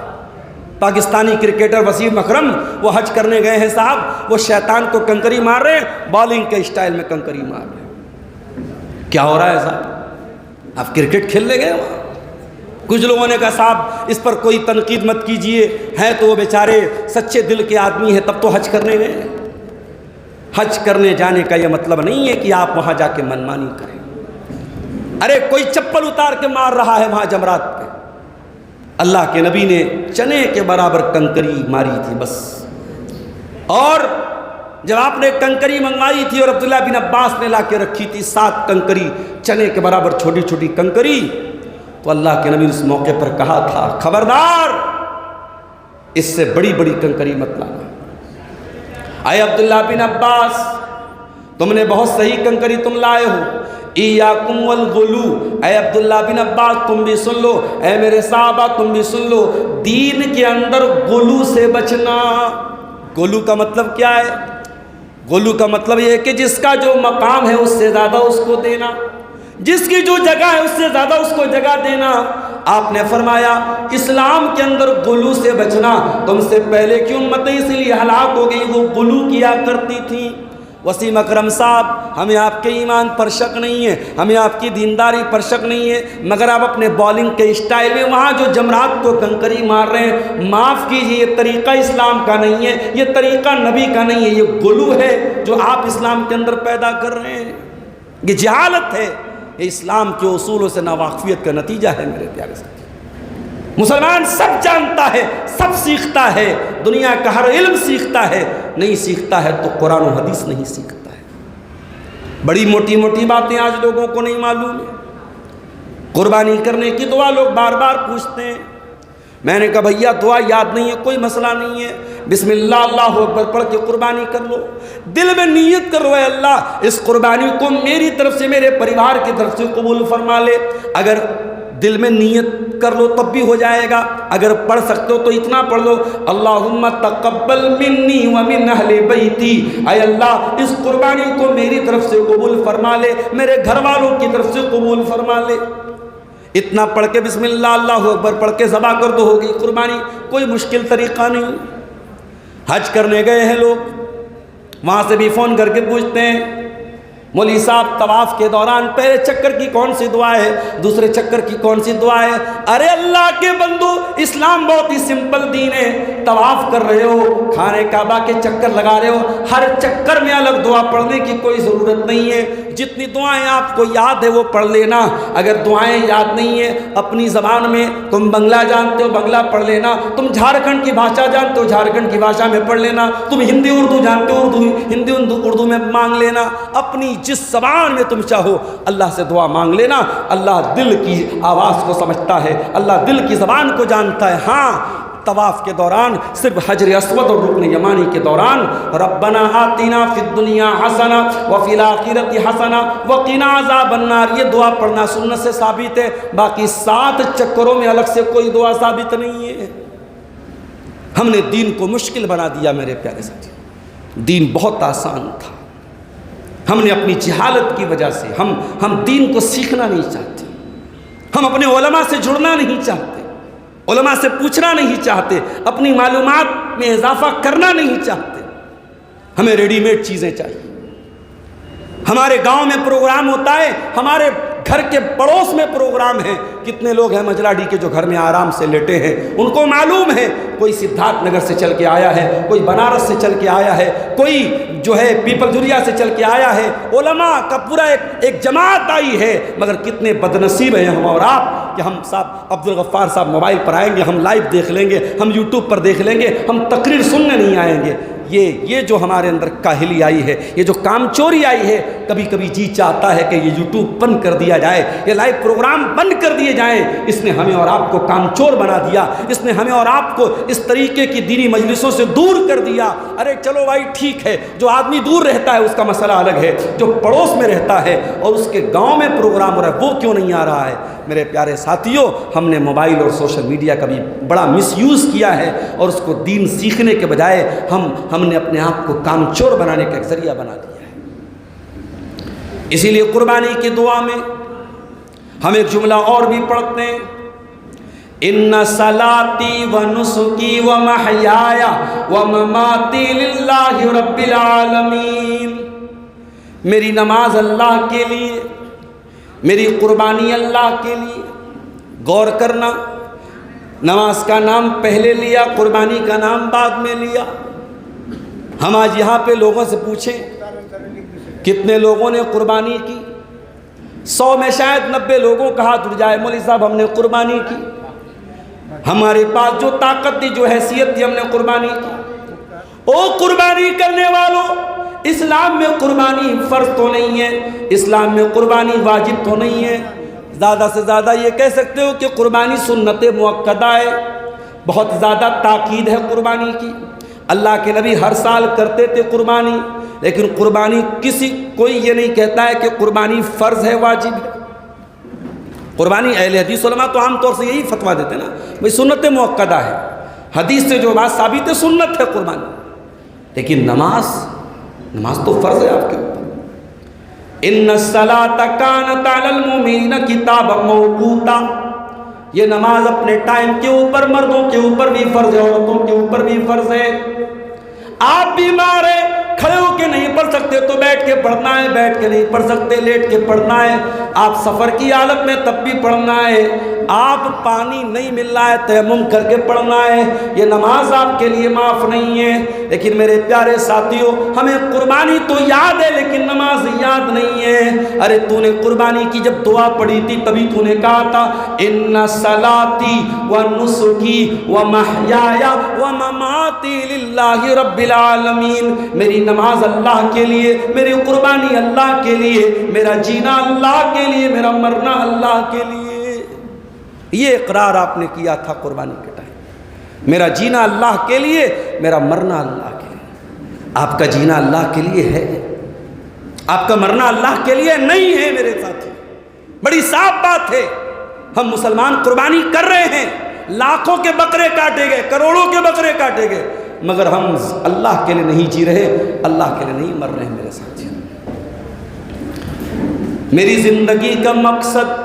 پاکستانی کرکٹر وسیم اکرم، وہ حج کرنے گئے ہیں صاحب، وہ شیطان کو کنکری مار رہے ہیں، بالنگ کے اسٹائل میں کنکری مار رہے ہیں۔ کیا ہو رہا ہے صاحب؟ آپ کرکٹ کھیلنے گئے وہاں؟ کچھ لوگوں نے کہا صاحب اس پر کوئی تنقید مت کیجئے، ہیں تو وہ بیچارے سچے دل کے آدمی ہیں، تب تو حج کرنے گئے۔ حج کرنے جانے کا یہ مطلب نہیں ہے کہ آپ وہاں جا کے منمانی کریں۔ ارے کوئی چپل اتار کے مار رہا ہے وہاں جمرات پہ، اللہ کے نبی نے چنے کے برابر کنکری ماری تھی بس، اور جب آپ نے کنکری منگوائی تھی اور عبداللہ بن عباس نے لا کے رکھی تھی 7 کنکری چنے کے برابر چھوٹی چھوٹی کنکری، تو اللہ کے نبی نے اس موقع پر کہا تھا خبردار اس سے بڑی بڑی کنکری مت لانا۔ اے عبداللہ بن عباس، تم نے بہت صحیح کنکری تم لائے ہو، ایاکم والغلو، اے عبداللہ بن عباس تم بھی سن لو، اے میرے صحابہ تم بھی سن لو، دین کے اندر غلو سے بچنا۔ غلو کا مطلب کیا ہے؟ غلو کا مطلب یہ ہے کہ جس کا جو مقام ہے اس سے زیادہ اس کو دینا، جس کی جو جگہ ہے اس سے زیادہ اس کو جگہ دینا۔ آپ نے فرمایا اسلام کے اندر غلو سے بچنا۔ تم سے پہلے کی امتیں اس لیے ہلاک ہو گئی، وہ غلو کیا کرتی تھیں۔ وسیم اکرم صاحب، ہمیں آپ کے ایمان پر شک نہیں ہے، ہمیں آپ کی دینداری پر شک نہیں ہے، مگر آپ اپنے بالنگ کے اسٹائل میں وہاں جو جمرات کو کنکری مار رہے ہیں، معاف کیجیے، یہ طریقہ اسلام کا نہیں ہے، یہ طریقہ نبی کا نہیں ہے، یہ غلو ہے جو آپ اسلام کے اندر پیدا کر رہے ہیں، یہ جہالت ہے، یہ اسلام کے اصولوں سے ناواقفیت کا نتیجہ ہے میرے پیارے ساتھی۔ مسلمان سب جانتا ہے، سب سیکھتا ہے، دنیا کا ہر علم سیکھتا ہے، نہیں سیکھتا ہے تو قرآن و حدیث نہیں سیکھتا ہے۔ بڑی موٹی موٹی باتیں آج لوگوں کو نہیں معلوم ہے۔ قربانی کرنے کی دعا لوگ بار بار پوچھتے ہیں، میں نے کہا بھیا دعا یاد نہیں ہے کوئی مسئلہ نہیں ہے، بسم اللہ اللہ اکبر پڑھ کے قربانی کر لو، دل میں نیت کر لو اے اللہ اس قربانی کو میری طرف سے میرے پریوار کی طرف سے قبول فرما لے۔ اگر دل میں نیت کر لو تب بھی ہو جائے گا، اگر پڑھ سکتے ہو تو اتنا پڑھ لو، اللہم تقبل منی ومن اہل بیتی، اے اللہ اس قربانی کو میری طرف سے قبول فرما لے، میرے گھر والوں کی طرف سے قبول فرما لے۔ اتنا پڑھ کے بسم اللہ اللہ اکبر پڑھ کے ذبح کر دو، ہو گئی قربانی، کوئی مشکل طریقہ نہیں۔ حج کرنے گئے ہیں لوگ، وہاں سے بھی فون کر کے پوچھتے ہیں مولوی صاحب طواف کے دوران پہلے چکر کی کون سی دعا ہے، دوسرے چکر کی کون سی دعا ہے؟ ارے اللہ کے بندو، اسلام بہت ہی سمپل دین ہے، طواف کر رہے ہو، خانہ کعبہ کے چکر لگا رہے ہو، ہر چکر میں الگ دعا پڑھنے کی کوئی ضرورت نہیں ہے، جتنی دعائیں آپ کو یاد ہے وہ پڑھ لینا۔ اگر دعائیں یاد نہیں ہیں اپنی زبان میں، تم بنگلہ جانتے ہو بنگلہ پڑھ لینا، تم جھارکھنڈ کی بھاشا جانتے ہو جھارکھنڈ کی بھاشا میں پڑھ لینا، تم ہندی اردو جانتے ہو ہندی اردو میں مانگ لینا، اپنی جس زبان میں تم چاہو اللہ سے دعا مانگ لینا۔ اللہ دل کی آواز کو سمجھتا ہے، اللہ دل کی زبان کو جانتا ہے۔ ہاں طواف کے دوران صرف حجر اسود اور رکن یمانی کے دوران ربنا آتنا فی الدنیا حسنہ وفی الآخرۃ حسنہ وقنا عذاب النار، یہ دعا پڑھنا سنت سے ثابت ہے، باقی 7 چکروں میں الگ سے کوئی دعا ثابت نہیں ہے۔ ہم نے دین کو مشکل بنا دیا میرے پیارے ساتھی، دین بہت آسان تھا، ہم نے اپنی جہالت کی وجہ سے ہم دین کو سیکھنا نہیں چاہتے، ہم اپنے علماء سے جڑنا نہیں چاہتے، علماء سے پوچھنا نہیں چاہتے، اپنی معلومات میں اضافہ کرنا نہیں چاہتے، ہمیں ریڈی میڈ چیزیں چاہیے۔ ہمارے گاؤں میں پروگرام ہوتا ہے، ہمارے گھر کے پڑوس میں پروگرام ہے، کتنے لوگ ہیں مجراڈی کے جو گھر میں آرام سے لیٹے ہیں، ان کو معلوم ہے کوئی سدھارتھ نگر سے چل کے آیا ہے، کوئی بنارس سے چل کے آیا ہے، کوئی جو ہے پیپل جوریا سے چل کے آیا ہے، علماء کا پورا ایک جماعت آئی ہے، مگر کتنے بدنصیب ہیں ہم اور آپ کہ ہم صاحب عبدالغفار صاحب موبائل پر آئیں گے، ہم لائیو دیکھ لیں گے، ہم یوٹیوب پر دیکھ لیں گے، ہم تقریر سننے نہیں آئیں گے۔ یہ جو ہمارے اندر کاہلی آئی ہے، یہ جو کام چوری آئی ہے، کبھی کبھی جی چاہتا ہے کہ یہ یوٹیوب بند کر دیا جائے، یہ لائیو پروگرام بند کر دیے جائیں۔ اس نے ہمیں اور آپ کو کام چور بنا دیا، اس نے ہمیں اور آپ کو اس طریقے کی دینی مجلسوں سے دور کر دیا۔ ارے چلو بھائی ٹھیک ہے، جو آدمی دور رہتا ہے اس کا مسئلہ الگ ہے، جو پڑوس میں رہتا ہے اور اس کے گاؤں میں پروگرام ہو رہا ہے وہ کیوں نہیں آ رہا ہے؟ میرے پیارے ساتھیوں، ہم نے موبائل اور سوشل میڈیا کا بھی بڑا مس یوز کیا ہے، اور اس کو دین سیکھنے کے بجائے ہم نے اپنے آپ کو کام چور بنانے کا ایک ذریعہ بنا دیا ہے۔ اسی لیے قربانی کی دعا میں ہم ایک جملہ اور بھی پڑھتے ہیں، ان صلاتی و نسکی و محیای و مماتی للہ رب العالمین، میری نماز اللہ کے لیے، میری قربانی اللہ کے لیے۔ غور کرنا، نماز کا نام پہلے لیا، قربانی کا نام بعد میں لیا۔ ہم آج یہاں پہ لوگوں سے پوچھیں کتنے لوگوں نے قربانی کی؟ 100 میں شاید 90 لوگوں کا ہاتھ اٹھ جائے مولوی صاحب ہم نے قربانی کی، ہمارے پاس جو طاقت تھی، جو حیثیت تھی، ہم نے قربانی کی۔ او قربانی کرنے والوں، اسلام میں قربانی فرض تو نہیں ہے، اسلام میں قربانی واجب تو نہیں ہے، زیادہ سے زیادہ یہ کہہ سکتے ہو کہ قربانی سنت مؤکدہ ہے، بہت زیادہ تاکید ہے قربانی کی۔ اللہ کے نبی ہر سال کرتے تھے قربانی، لیکن قربانی کوئی یہ نہیں کہتا ہے کہ قربانی فرض ہے، واجب ہے۔ قربانی اہل حدیث علماء تو عام طور سے یہی فتویٰ دیتے ہیں نا، بھئی سنت مؤکدہ ہے، حدیث سے جو بات ثابت ہے سنت ہے قربانی۔ لیکن نماز تو فرض ہے آپ کے اوپر۔ ان الصلاۃ کانت علی المؤمنین کتابا موقوتا، یہ نماز اپنے ٹائم کے اوپر مردوں کے اوپر بھی فرض ہے، عورتوں کے اوپر بھی فرض ہے۔ آپ بیمار ہیں، کھڑے ہو کے نہیں پڑھ سکتے تو بیٹھ کے پڑھنا ہے، بیٹھ کے نہیں پڑھ سکتے لیٹ کے پڑھنا ہے، آپ سفر کی حالت میں تب بھی پڑھنا ہے، آپ پانی نہیں مل رہا ہے تیمم کر کے پڑھنا ہے۔ یہ نماز آپ کے لیے معاف نہیں ہے۔ لیکن میرے پیارے ساتھیوں، ہمیں قربانی تو یاد ہے لیکن نماز یاد نہیں ہے۔ ارے تو نے قربانی کی جب دعا پڑھی تھی تبھی تو نے کہا تھا ان صلاتی و نسکی و محیای و مماتی للہ رب العالمین، میری نماز اللہ کے لیے، میری قربانی اللہ کے لیے، میرا جینا اللہ کے لیے، میرا مرنا اللہ کے لیے۔ یہ اقرار آپ نے کیا تھا قربانی کے ٹائم، میرا جینا اللہ کے لیے، میرا مرنا اللہ کے لیے۔ آپ کا جینا اللہ کے لیے ہے، آپ کا مرنا اللہ کے لیے نہیں ہے میرے ساتھی۔ بڑی صاف بات ہے، ہم مسلمان قربانی کر رہے ہیں، لاکھوں کے بکرے کاٹے گئے، کروڑوں کے بکرے کاٹے گئے، مگر ہم اللہ کے لیے نہیں جی رہے، اللہ کے لیے نہیں مر رہے ہیں میرے ساتھی۔ میری زندگی کا مقصد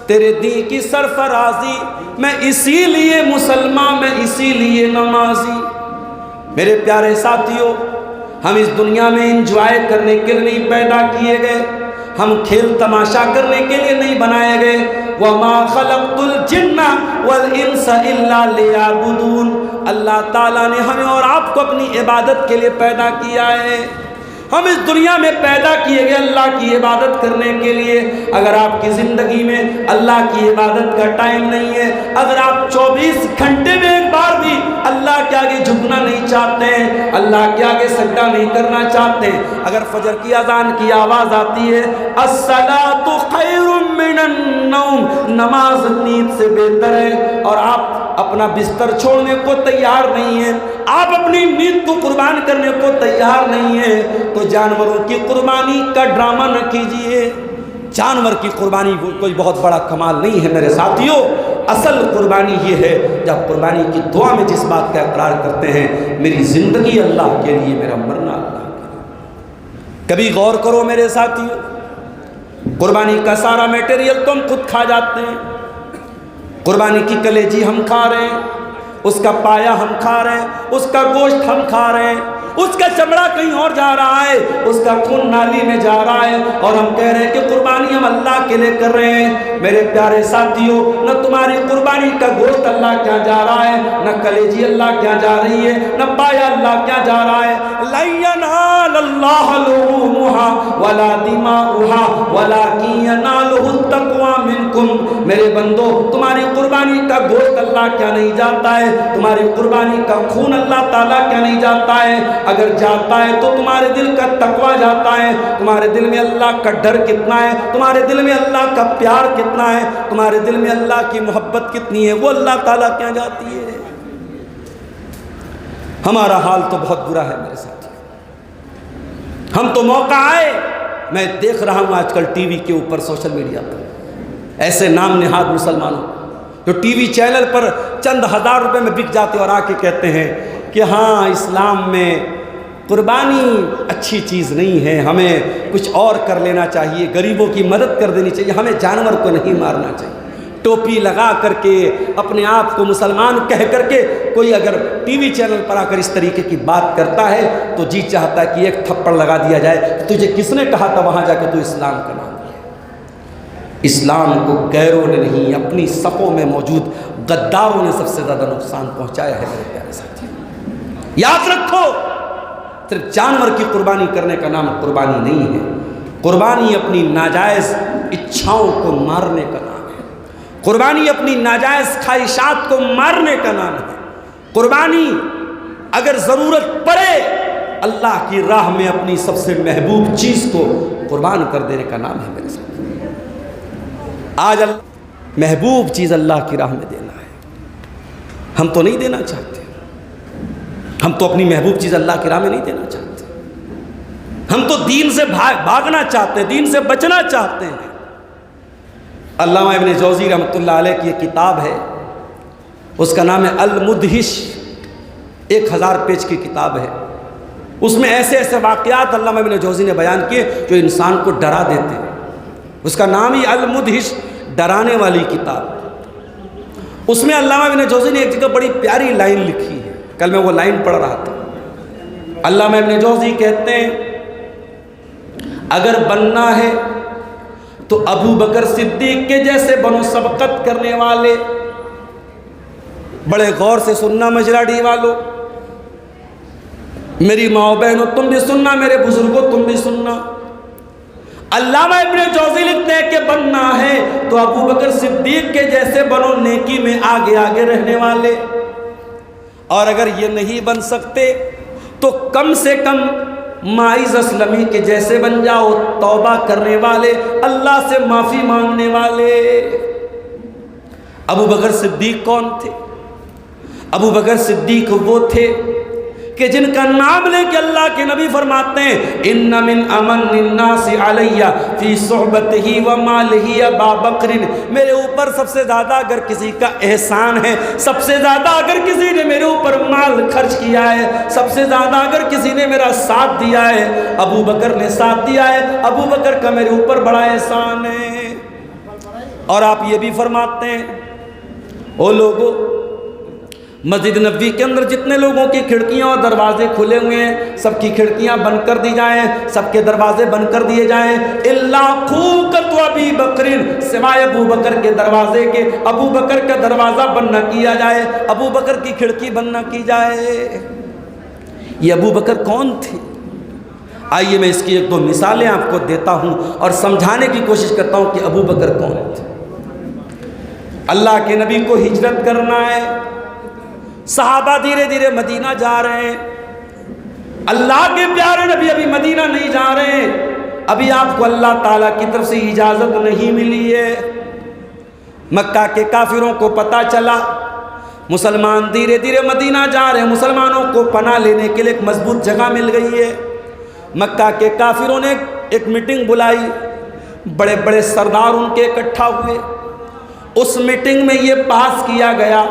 تیرے دین کی سرفرازی، میں اسی لیے مسلمان، میں اسی لیے نمازی۔ میرے پیارے ساتھیوں، ہم اس دنیا میں انجوائے کرنے کے لیے نہیں پیدا کیے گئے، ہم کھیل تماشا کرنے کے لیے نہیں بنائے گئے۔ وَمَا خَلَقْتُ الْجِنَّ وَالْإِنسَ إِلَّا لِيَعْبُدُونَ، اللہ تعالیٰ نے ہمیں اور آپ کو اپنی عبادت کے لیے پیدا کیا ہے۔ ہم اس دنیا میں پیدا کیے گئے اللہ کی عبادت کرنے کے لیے۔ اگر آپ کی زندگی میں اللہ کی عبادت کا ٹائم نہیں ہے، اگر آپ 24 گھنٹے میں ایک بار بھی اللہ کے آگے جھکنا نہیں چاہتے ہیں، اللہ کے آگے سجدہ نہیں کرنا چاہتے ہیں، اگر فجر کی اذان کی آواز آتی ہے الصلاۃ خیر من النوم، نماز نیند سے بہتر ہے، اور آپ اپنا بستر چھوڑنے کو تیار نہیں ہیں، آپ اپنی نیند کو قربان کرنے کو تیار نہیں ہیں، تو جانوروں کی قربانی کا ڈرامہ نہ کیجئے۔ جانور کی قربانی کوئی بہت بڑا کمال نہیں ہے میرے ساتھیوں۔ اصل قربانی یہ ہے جب قربانی کی دعا میں جس بات کا اقرار کرتے ہیں میری زندگی اللہ کے لیے، میرا مرنا اللہ کے لیے۔ کبھی غور کرو میرے ساتھیوں، قربانی کا سارا میٹیریل تو ہم خود کھا جاتے ہیں۔ قربانی کی کلیجی ہم کھا رہے ہیں، اس کا پایا ہم کھا رہے ہیں، اس کا گوشت ہم کھا رہے ہیں، اس کا چمڑا کہیں اور جا رہا ہے، اس کا خون نالی میں جا رہا ہے، اور ہم کہہ رہے ہیں کہ قربانی ہم اللہ کے لیے کر رہے ہیں۔ میرے پیارے ساتھیوں، نہ تمہاری قربانی کا گوشت اللہ کیا جا رہا ہے، نہ کلیجی اللہ کیا جا رہی ہے، نہ پایا اللہ کیا جا رہا ہے۔ لَن يَنَالَ اللَّهَ لُحُومُهَا وَلَا دِمَاؤُهَا وَلَكِن يَنَالُهُ التَّقْوَىٰ مِنكُمْ، میرے بندو تمہاری قربانی کا گوشت اللہ کیا نہیں جاتا ہے، تمہاری قربانی کا خون اللہ تعالیٰ کیا نہیں جاتا ہے، اگر جاتا ہے تو تمہارے دل کا تقویٰ جاتا ہے، تمہارے دل میں اللہ کا ڈر کتنا ہے، تمہارے دل میں اللہ کا پیار کتنا ہے، تمہارے دل میں اللہ کی محبت کتنی ہے، وہ اللہ تعالیٰ کیا جاتی ہے۔ ہمارا حال تو بہت برا ہے میرے ساتھ۔ ہم تو موقع آئے، میں دیکھ رہا ہوں آج کل ٹی وی کے اوپر سوشل میڈیا پر ایسے نام نہاد مسلمانوں جو ٹی وی چینل پر چند ہزار روپے میں بک جاتے اور آ کے کہتے ہیں کہ ہاں اسلام میں قربانی اچھی چیز نہیں ہے، ہمیں کچھ اور کر لینا چاہیے، غریبوں کی مدد کر دینی چاہیے، ہمیں جانور کو نہیں مارنا چاہیے۔ ٹوپی لگا کر کے اپنے آپ کو مسلمان کہہ کر کے کوئی اگر ٹی وی چینل پر آ کر اس طریقے کی بات کرتا ہے تو جی چاہتا ہے کہ ایک تھپڑ لگا دیا جائے، تجھے کس نے کہا تھا وہاں جا کے تو اسلام کا نام لیا۔ اسلام کو غیروں نے نہیں، اپنی صفوں میں موجود غداروں نے سب سے زیادہ نقصان پہنچایا ہے میرے پیارے ساتھی۔ یاد رکھو، صرف جانور کی قربانی کرنے کا نام قربانی نہیں ہے، قربانی اپنی ناجائز اچھاؤں کو مارنے کا نام ہے، قربانی اپنی ناجائز خواہشات کو مارنے کا نام ہے، قربانی اگر ضرورت پڑے اللہ کی راہ میں اپنی سب سے محبوب چیز کو قربان کر دینے کا نام ہے میرے ساتھ۔ آج محبوب چیز اللہ کی راہ میں دینا ہے، ہم تو نہیں دینا چاہتے، ہم تو اپنی محبوب چیز اللہ کی راہ میں نہیں دینا چاہتے۔ ہم تو دین سے بھاگنا چاہتے ہیں، دین سے بچنا چاہتے ہیں۔ علامہ ابن جوزی رحمۃ اللہ علیہ کی ایک کتاب ہے، اس کا نام ہے المدہش، 1000 پیج کی کتاب ہے۔ اس میں ایسے ایسے واقعات علامہ ابن جوزی نے بیان کیے جو انسان کو ڈرا دیتے ہیں۔ اس کا نام ہی المدہش، ڈرانے والی کتاب۔ اس میں علامہ ابن جوزی نے ایک جگہ بڑی پیاری لائن لکھی ہے، کل میں وہ لائن پڑھ رہا تھا۔ علامہ ابن جوزی کہتے ہیں اگر بننا ہے تو ابو بکر صدیق کے جیسے بنو، سبقت کرنے والے۔ بڑے غور سے سننا مجراڈی والو، میری ماں بہنوں تم بھی سننا، میرے بزرگوں تم بھی سننا۔ علامہ ابن جوزی لکھتے ہیں کہ بننا ہے تو ابو بکر صدیق کے جیسے بنو، نیکی میں آگے آگے رہنے والے۔ اور اگر یہ نہیں بن سکتے تو کم سے کم معاذ اسلمی کے جیسے بن جاؤ، توبہ کرنے والے، اللہ سے معافی مانگنے والے۔ ابو بکر صدیق کون تھے؟ ابو بکر صدیق وہ تھے کہ جن کا نام لے کے اللہ کے نبی فرماتے ہیں ان من امن الناس علیہ فی صحبتہ و مالہ ابا بکر، میرے اوپر سب سے زیادہ اگر کسی کا احسان ہے، سب سے زیادہ اگر کسی نے میرے اوپر مال خرچ کیا ہے، سب سے زیادہ اگر کسی نے میرا ساتھ دیا ہے، ابو بکر نے ساتھ دیا ہے۔ ابو بکر کا میرے اوپر بڑا احسان ہے۔ اور آپ یہ بھی فرماتے ہیں او لوگو، مسجد نبوی کے اندر جتنے لوگوں کی کھڑکیاں اور دروازے کھلے ہوئے ہیں، سب کی کھڑکیاں بند کر دی جائیں، سب کے دروازے بند کر دیے جائیں، الا خوکت ابی بکر، سوائے ابو بکر کے دروازے کے، ابو بکر کا دروازہ بند نہ کیا جائے، ابو بکر کی کھڑکی بند نہ کی جائے۔ یہ ابو بکر کون تھے؟ آئیے میں اس کی 1-2 مثالیں آپ کو دیتا ہوں اور سمجھانے کی کوشش کرتا ہوں کہ ابو بکر کون تھے۔ اللہ کے نبی کو ہجرت کرنا ہے، صحابہ دھیرے دھیرے مدینہ جا رہے ہیں، اللہ کے پیارے نبی ابھی مدینہ نہیں جا رہے ہیں، ابھی آپ کو اللہ تعالیٰ کی طرف سے اجازت نہیں ملی ہے۔ مکہ کے کافروں کو پتہ چلا مسلمان دھیرے دھیرے مدینہ جا رہے ہیں، مسلمانوں کو پناہ لینے کے لیے ایک مضبوط جگہ مل گئی ہے۔ مکہ کے کافروں نے ایک میٹنگ بلائی، بڑے بڑے سردار ان کے اکٹھا ہوئے۔ اس میٹنگ میں یہ پاس کیا گیا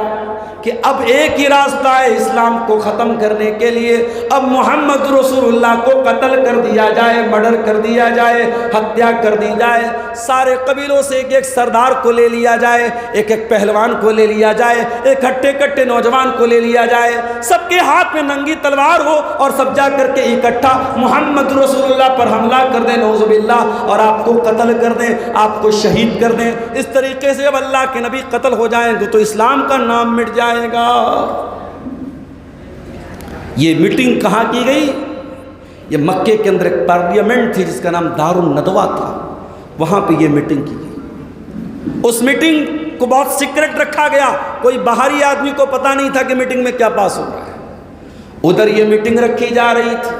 کہ اب ایک ہی راستہ ہے اسلام کو ختم کرنے کے لیے، اب محمد رسول اللہ کو قتل کر دیا جائے، مرڈر کر دیا جائے، ہتیا کر دی جائے، سارے قبیلوں سے ایک ایک سردار کو لے لیا جائے، ایک ایک پہلوان کو لے لیا جائے، ایک ہٹے کٹے نوجوان کو لے لیا جائے، سب کے ہاتھ میں ننگی تلوار ہو اور سب جا کر کے اکٹھا محمد رسول اللہ پر حملہ کر دیں، نعوذ باللہ، اور آپ کو قتل کر دیں، آپ کو شہید کر دیں۔ اس طریقے سے اب اللہ کے نبی قتل ہو جائیں گے تو اسلام کا نام مٹ جائے گا۔ یہ میٹنگ کہاں کی گئی؟ یہ مکے کے اندر ایک پارلیمنٹ تھی جس کا نام دار الندوہ تھا، وہاں پہ یہ میٹنگ کی گئی۔ اس میٹنگ کو بہت سیکرٹ رکھا گیا، کوئی باہری آدمی کو پتہ نہیں تھا کہ میٹنگ میں کیا پاس ہو رہا ہے۔ ادھر یہ میٹنگ رکھی جا رہی تھی،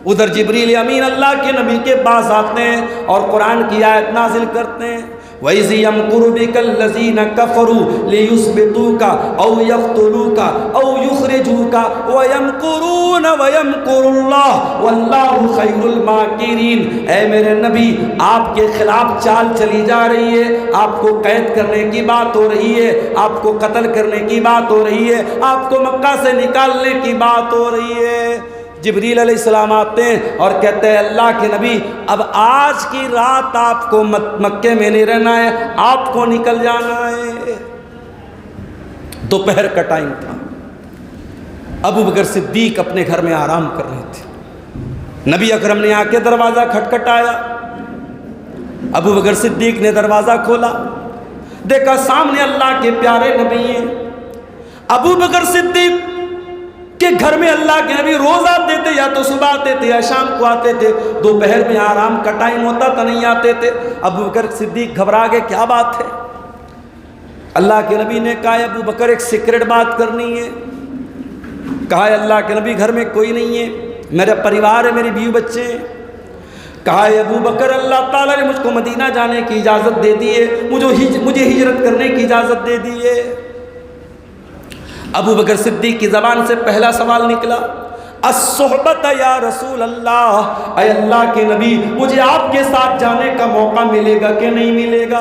ادھر جبریل امین اللہ کے نبی کے پاس آتے ہیں اور قرآن کی آیت نازل کرتے ہیں وَإِذْ يَمْكُرُ بِكَ الَّذِينَ كَفَرُوا لِيُثْبِتُوكَ أَوْ يَقْتُلُوكَ أَوْ يُخْرِجُوكَ وَيَمْكُرُونَ وَيَمْكُرُ اللَّهُ وَاللَّهُ خَيْرُ الْمَاكِرِينَ۔ اے میرے نبی، آپ کے خلاف چال چلی جا رہی ہے، آپ کو قید کرنے کی بات ہو رہی ہے، آپ کو قتل کرنے کی بات ہو رہی ہے، آپ کو مکہ سے نکالنے کی بات ہو رہی ہے۔ جبریل علیہ السلام آتے ہیں اور کہتے ہیں اللہ کے نبی اب آج کی رات آپ کو مکے میں نہیں رہنا ہے، آپ کو نکل جانا ہے۔ دوپہر کا ٹائم تھا، ابو بکر صدیق اپنے گھر میں آرام کر رہے تھے۔ نبی اکرم نے آ کے دروازہ کھٹکھٹایا، ابو بکر صدیق نے دروازہ کھولا، دیکھا سامنے اللہ کے پیارے نبی ہیں۔ ابو بکر صدیق کہ گھر میں اللہ کے نبی روز آتے تھے، یا تو صبح آتے تھے یا شام کو آتے تھے، دوپہر میں آرام کا ٹائم ہوتا تھا نہیں آتے تھے۔ ابو بکر صدیق گھبرا گئے، کیا بات ہے؟ اللہ کے نبی نے کہا ابو بکر ایک سیکرٹ بات کرنی ہے۔ کہا اللہ کے نبی گھر میں کوئی نہیں ہے، میرا پریوار ہے، میری بیوی بچے ہیں۔ کہا ابو بکر اللہ تعالیٰ نے مجھ کو مدینہ جانے کی اجازت دے دی ہے، مجھے ہجرت کرنے کی اجازت دے دی ہے۔ ابو بکر صدیق کی زبان سے پہلا سوال نکلا، الصحبت یا رسول اللہ، اے اللہ کے نبی مجھے آپ کے ساتھ جانے کا موقع ملے گا کہ نہیں ملے گا؟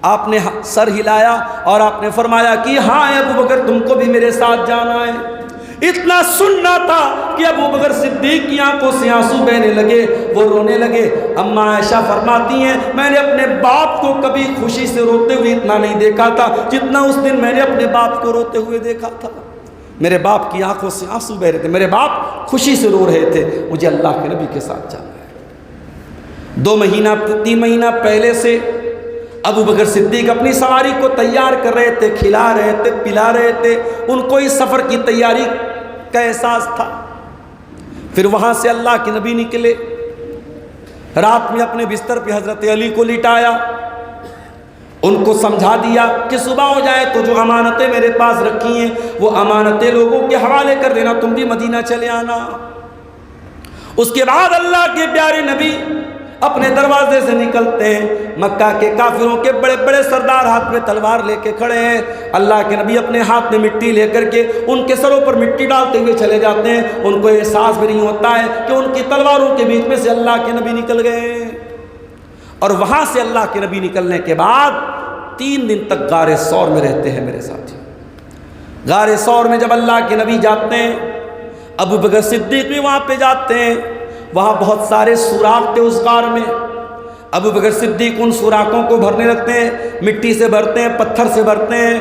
آپ نے سر ہلایا اور آپ نے فرمایا کہ ہاں ابو بکر تم کو بھی میرے ساتھ جانا ہے۔ اتنا سننا تھا کہ ابو بکر صدیق کی آنکھوں سے آنسو بہنے لگے، وہ رونے لگے۔ اما عائشہ فرماتی ہیں میں نے اپنے باپ کو کبھی خوشی سے روتے ہوئے اتنا نہیں دیکھا تھا جتنا اس دن میں نے اپنے باپ کو روتے ہوئے دیکھا تھا۔ میرے باپ کی آنکھوں سے آنسو بہ رہے تھے، میرے باپ خوشی سے رو رہے تھے، مجھے اللہ کے نبی کے ساتھ جانا ہے۔ 2 مہینہ 3 مہینہ پہلے سے ابو بکر صدیق اپنی سواری کو تیار کر رہے تھے، کھلا رہے تھے، پلا رہے تھے، ان کو اس سفر کی تیاری کا احساس تھا۔ پھر وہاں سے اللہ کے نبی نکلے، رات میں اپنے بستر پہ حضرت علی کو لٹایا، ان کو سمجھا دیا کہ صبح ہو جائے تو جو امانتیں میرے پاس رکھی ہیں وہ امانتیں لوگوں کے حوالے کر دینا، تم بھی مدینہ چلے آنا۔ اس کے بعد اللہ کے پیارے نبی اپنے دروازے سے نکلتے ہیں، مکہ کے کافروں کے بڑے بڑے سردار ہاتھ میں تلوار لے کے کھڑے ہیں، اللہ کے نبی اپنے ہاتھ میں مٹی لے کر کے ان کے سروں پر مٹی ڈالتے ہوئے چلے جاتے ہیں، ان کو احساس بھی نہیں ہوتا ہے کہ ان کی تلواروں کے بیچ میں سے اللہ کے نبی نکل گئے۔ اور وہاں سے اللہ کے نبی نکلنے کے بعد 3 دن تک غار ثور میں رہتے ہیں میرے ساتھی۔ غار ثور میں جب اللہ کے نبی جاتے ہیں، ابو بکر صدیق بھی وہاں پہ جاتے ہیں، وہاں بہت سارے سوراخ تھے اس غار میں۔ ابو بکر صدیق ان سوراخوں کو بھرنے لگتے ہیں، مٹی سے بھرتے ہیں، پتھر سے بھرتے ہیں،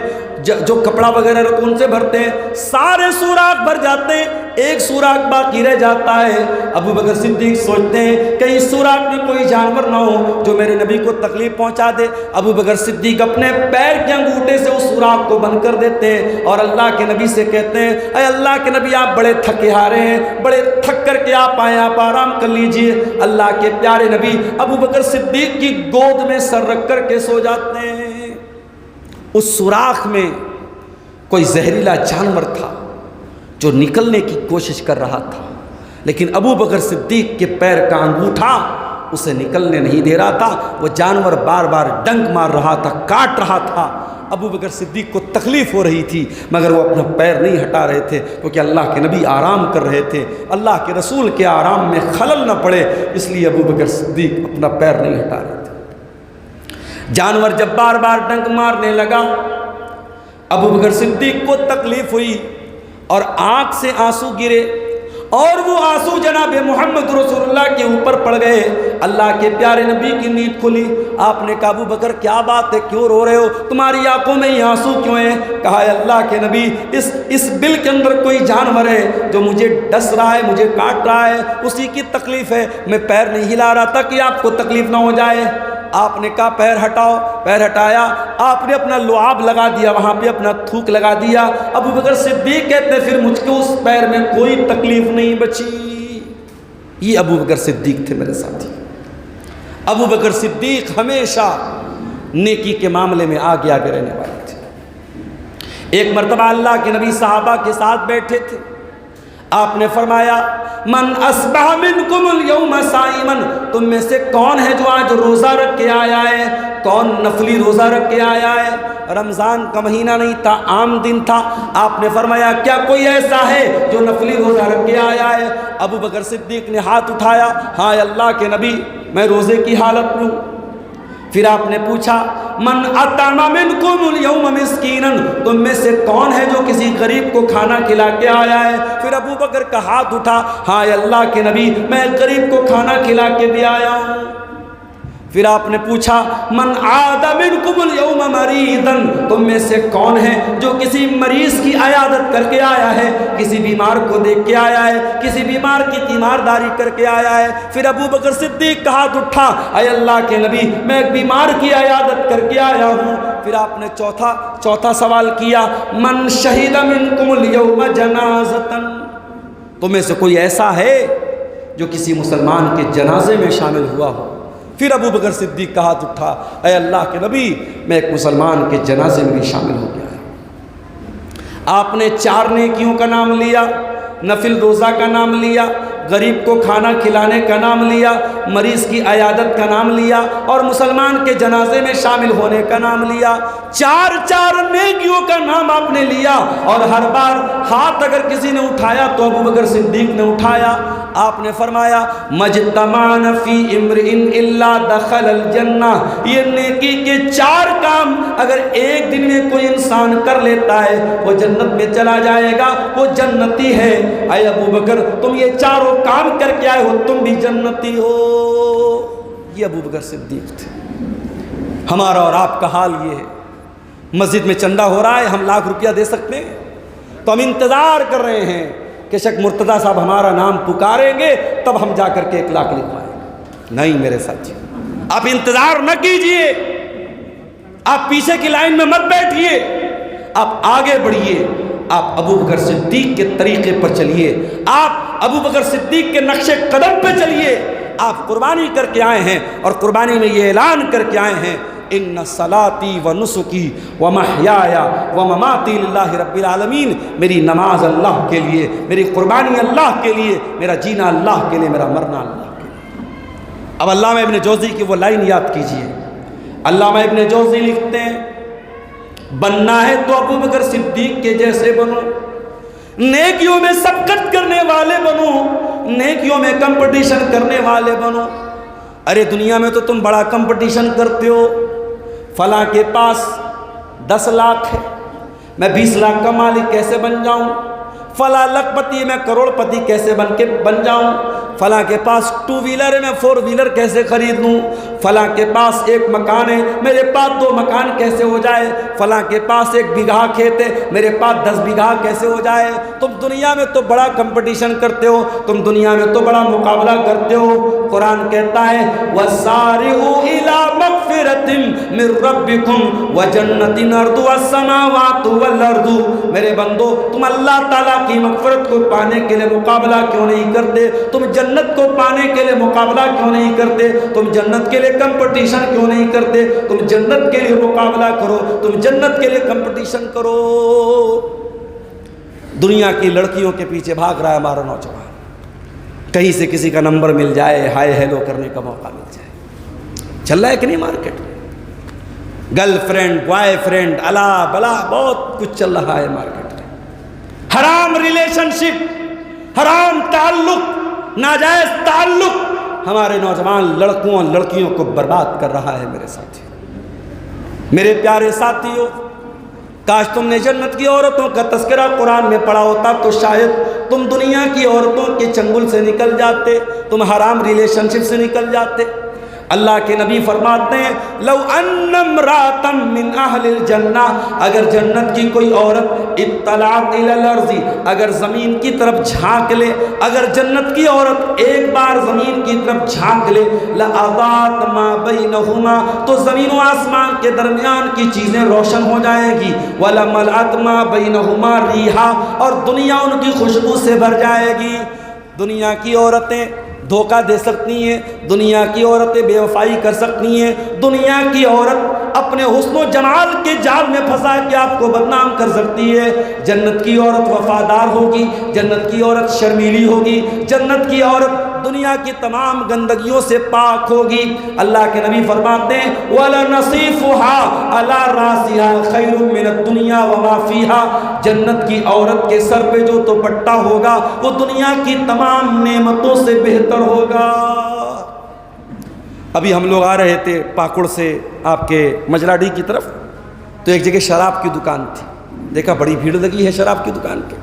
جو کپڑا وغیرہ رہتے ان سے بھرتے ہیں، سارے سوراخ بھر جاتے ہیں، ایک سوراخ باقی رہ جاتا ہے۔ ابو بکر صدیق سوچتے ہیں کہ اس سوراخ میں کوئی جانور نہ ہو جو میرے نبی کو تکلیف پہنچا دے۔ ابو بکر صدیق اپنے پیر کے انگوٹھے سے اس سوراخ کو بند کر دیتے ہیں اور اللہ کے نبی سے کہتے ہیں اے اللہ کے نبی آپ بڑے تھکے ہارے ہیں، بڑے تھک کر کے آپ آئے، آپ آرام کر لیجئے۔ اللہ کے پیارے نبی ابو بکر صدیق کی گود میں سر رکھ کر کے سو جاتے ہیں۔ اس سوراخ میں کوئی زہریلا جانور تھا جو نکلنے کی کوشش کر رہا تھا، لیکن ابو بکر صدیق کے پیر کا انگوٹھا اسے نکلنے نہیں دے رہا تھا۔ وہ جانور بار بار ڈنک مار رہا تھا، کاٹ رہا تھا۔ ابو بکر صدیق کو تکلیف ہو رہی تھی مگر وہ اپنا پیر نہیں ہٹا رہے تھے کیونکہ اللہ کے نبی آرام کر رہے تھے، اللہ کے رسول کے آرام میں خلل نہ پڑے، اس لیے ابو بکر صدیق اپنا پیر نہیں ہٹا رہے تھے۔ جانور جب بار بار ڈنک مارنے لگا، ابو بکر صدیق کو تکلیف ہوئی اور آنکھ سے آنسو گرے اور وہ آنسو جناب محمد رسول اللہ کے اوپر پڑ گئے۔ اللہ کے پیارے نبی کی نیند کھلی، آپ نے کہا ابو بکر کیا بات ہے، کیوں رو رہے ہو، تمہاری آنکھوں میں یہ آنسو کیوں ہیں؟ کہا ہے اللہ کے نبی اس بل کے اندر کوئی جانور ہے جو مجھے ڈس رہا ہے، مجھے کاٹ رہا ہے، اسی کی تکلیف ہے، میں پیر نہیں ہلا رہا تھا کہ آپ کو تکلیف نہ ہو جائے۔ آپ نے کہا پیر ہٹاؤ، پیر ہٹایا، آپ نے اپنا لعاب لگا دیا، وہاں پہ اپنا تھوک لگا دیا۔ ابو بکر صدیق کہتے ہیں پھر مجھ کو اس پیر میں کوئی تکلیف نہیں بچی۔ یہ ابو بکر صدیق تھے میرے ساتھی۔ ابو بکر صدیق ہمیشہ نیکی کے معاملے میں آگے آگے رہنے والے تھے۔ ایک مرتبہ اللہ کے نبی صحابہ کے ساتھ بیٹھے تھے، آپ نے فرمایا من اصبح منکم اليوم صائما، تم میں سے کون ہے جو آج روزہ رکھ کے آیا ہے، کون نفلی روزہ رکھ کے آیا ہے؟ رمضان کا مہینہ نہیں تھا، عام دن تھا۔ آپ نے فرمایا کیا کوئی ایسا ہے جو نفلی روزہ رکھ کے آیا ہے؟ ابو بکر صدیق نے ہاتھ اٹھایا، ہاں اللہ کے نبی میں روزے کی حالت میں ہوں۔ پھر آپ نے پوچھا من اطعم منکم اليوم مسکینا، تم میں سے کون ہے جو کسی غریب کو کھانا کھلا کے آیا ہے؟ پھر ابو بکر کا ہاتھ اٹھا، ہاں اللہ کے نبی میں غریب کو کھانا کھلا کے بھی آیا ہوں۔ پھر آپ نے پوچھا من عاد منکم اليوم مریضا، تم میں سے کون ہے جو کسی مریض کی عیادت کر کے آیا ہے، کسی بیمار کو دیکھ کے آیا ہے، کسی بیمار کی تیمارداری کر کے آیا ہے؟ پھر ابو بکر صدیق کا ہاتھ اٹھا، اے اللہ کے نبی میں ایک بیمار کی عیادت کر کے آیا ہوں۔ پھر آپ نے چوتھا سوال کیا من شہید منکم اليوم جنازۃ، تم میں سے کوئی ایسا ہے جو کسی مسلمان کے جنازے میں شامل ہوا ہو؟ پھر ابو بکر صدیق کا ہاتھ اٹھا، اے اللہ کے نبی میں ایک مسلمان کے جنازے میں بھی شامل ہو گیا ہے۔ آپ نے 4 نیکیوں کا نام لیا، نفل روزہ کا نام لیا، غریب کو کھانا کھلانے کا نام لیا، مریض کی عیادت کا نام لیا، اور مسلمان کے جنازے میں شامل ہونے کا نام لیا۔ چار نیکیوں کا نام آپ نے لیا، اور ہر بار ہاتھ اگر کسی نے اٹھایا تو ابوبکر صدیق نے اٹھایا۔ آپ نے فرمایا مجتمعن فی امرئ الا دخل الجنہ، یہ نیکی کے 4 کام اگر ایک دن میں کوئی انسان کر لیتا ہے وہ جنت میں چلا جائے گا، وہ جنتی ہے۔ اے ابوبکر تم یہ 4 کام کر کے آئے ہو، تم بھی جنتی ہو۔ یہ ابوبکر صدیق تھے۔ ہمارا اور آپ کا حال یہ ہے، مسجد میں چندہ ہو رہا ہے، ہم لاکھ روپیہ دے سکتے ہیں تو ہم انتظار کر رہے ہیں کہ شک مرتضیٰ صاحب ہمارا نام پکاریں گے تب ہم جا کر کے 1 لاکھ لکھوائیں گے۔ نہیں میرے ساتھی، آپ انتظار نہ کیجئے، آپ پیچھے کی لائن میں مت بیٹھیے، آپ آگے بڑھیے، آپ ابوبکر صدیق کے طریقے پر چلیے، آپ ابوبکر صدیق کے نقش قدم پہ چلیے۔ آپ قربانی کر کے آئے ہیں اور قربانی میں یہ اعلان کر کے آئے ہیں ان صلاتی و نسکی و محیایا و مماتی للہ رب العالمین، میری نماز اللہ کے لیے، میری قربانی اللہ کے لیے، میرا جینا اللہ کے لیے، میرا مرنا اللہ کے لیے۔ اب علامہ ابن جوزی کی وہ لائن یاد کیجئے۔ علامہ ابن جوزی لکھتے ہیں بننا ہے تو ابوبکر صدیق کے جیسے بنو، نیکیوں میں سبقت کرنے والے بنو، نیکیوں میں کمپٹیشن کرنے والے بنو۔ ارے دنیا میں تو تم بڑا کمپٹیشن کرتے ہو، فلاں کے پاس 10 لاکھ ہے، میں 20 لاکھ کا مالک کیسے بن جاؤں، فلاں لاکھ پتی میں کروڑ پتی کیسے بن جاؤں، فلاں کے پاس 2 ویلر ہے میں 4 ویلر کیسے خرید لوں، فلاں کے پاس 1 مکان ہے میرے پاس 2 مکان کیسے ہو جائے، فلاں کے پاس 1 بیگھہ کھیت ہے میرے پاس 10 بیگھہ کیسے ہو جائے۔ تم دنیا میں تو بڑا کمپٹیشن کرتے ہو، تم دنیا میں تو بڑا مقابلہ کرتے ہو۔ قرآن کہتا ہے وَسَارِعُوا إِلَىٰ مَغْفِرَةٍ مِّن رَّبِّكُمْ وَجَنَّةٍ عَرْضُهَا السَّمَاوَاتُ وَالْأَرْضُ، میرے بندو تم اللہ تعالیٰ کی مغفرت کو پانے کے لیے مقابلہ کیوں نہیں کرتے، تم جنت کو پانے کے لیے مقابلہ کیوں نہیں کرتے، تم جنت کے لیے کمپٹیشن کیوں نہیں کرتے، تم جنت کے لیے مقابلہ کرو، تم جنت کے لیے کمپٹیشن کرو۔ دنیا کی لڑکیوں کے پیچھے بھاگ رہا ہے ہمارا نوجوان، کہیں سے کسی کا نمبر مل جائے، ہائے ہیلو کرنے کا موقع مل جائے۔ چل رہا ہے کہ نہیں مارکیٹ میں، گرل فرینڈ بوائے فرینڈ الا بلا بہت کچھ چل رہا ہے مارکیٹ میں۔ حرام ریلیشن شپ، حرام تعلق، ناجائز تعلق ہمارے نوجوان لڑکوں اور لڑکیوں کو برباد کر رہا ہے۔ میرے ساتھی، میرے پیارے ساتھیوں، کاش تم نے جنت کی عورتوں کا تذکرہ قرآن میں پڑھا ہوتا تو شاید تم دنیا کی عورتوں کے چنگل سے نکل جاتے، تم حرام ریلیشن شپ سے نکل جاتے۔ اللہ کے نبی فرماتے ہیں لو ان امرأة من اہل الجنہ، اگر جنت کی کوئی عورت اطلعت الی الارض، اگر زمین کی طرف جھانک لے، اگر جنت کی عورت ایک بار زمین کی طرف جھانک لے، لأضاءت ما بینہما، تو زمین و آسمان کے درمیان کی چیزیں روشن ہو جائے گی، ولملأت ما بینہما ریحا، اور دنیا ان کی خوشبو سے بھر جائے گی۔ دنیا کی عورتیں دھوکہ دے سکتی ہیں، دنیا کی عورتیں بے وفائی کر سکتی ہیں، دنیا کی عورت اپنے حسن و جمال کے جال میں پھنسا کے آپ کو بدنام کر سکتی ہے۔ جنت کی عورت وفادار ہوگی، جنت کی عورت شرمیلی ہوگی، جنت کی عورت دنیا کی تمام گندگیوں سے پاک ہوگی۔ اللہ کے نبی فرماتے ہیں وَلَنَصِيفُهَا عَلَى رَاسِهَا خَيْرٌ مِّنَ الدُّنْيَا وَمَا فِيهَا، جنت کی عورت کے سر پہ جو دوپٹہ ہوگا وہ دنیا کی تمام نعمتوں سے بہتر ہوگا۔ ابھی ہم لوگ آ رہے تھے پاکڑ سے آپ کے مجراڈی کی طرف، تو ایک جگہ شراب کی دکان تھی، دیکھا بڑی بھیڑ لگی ہے شراب کی دکان کے،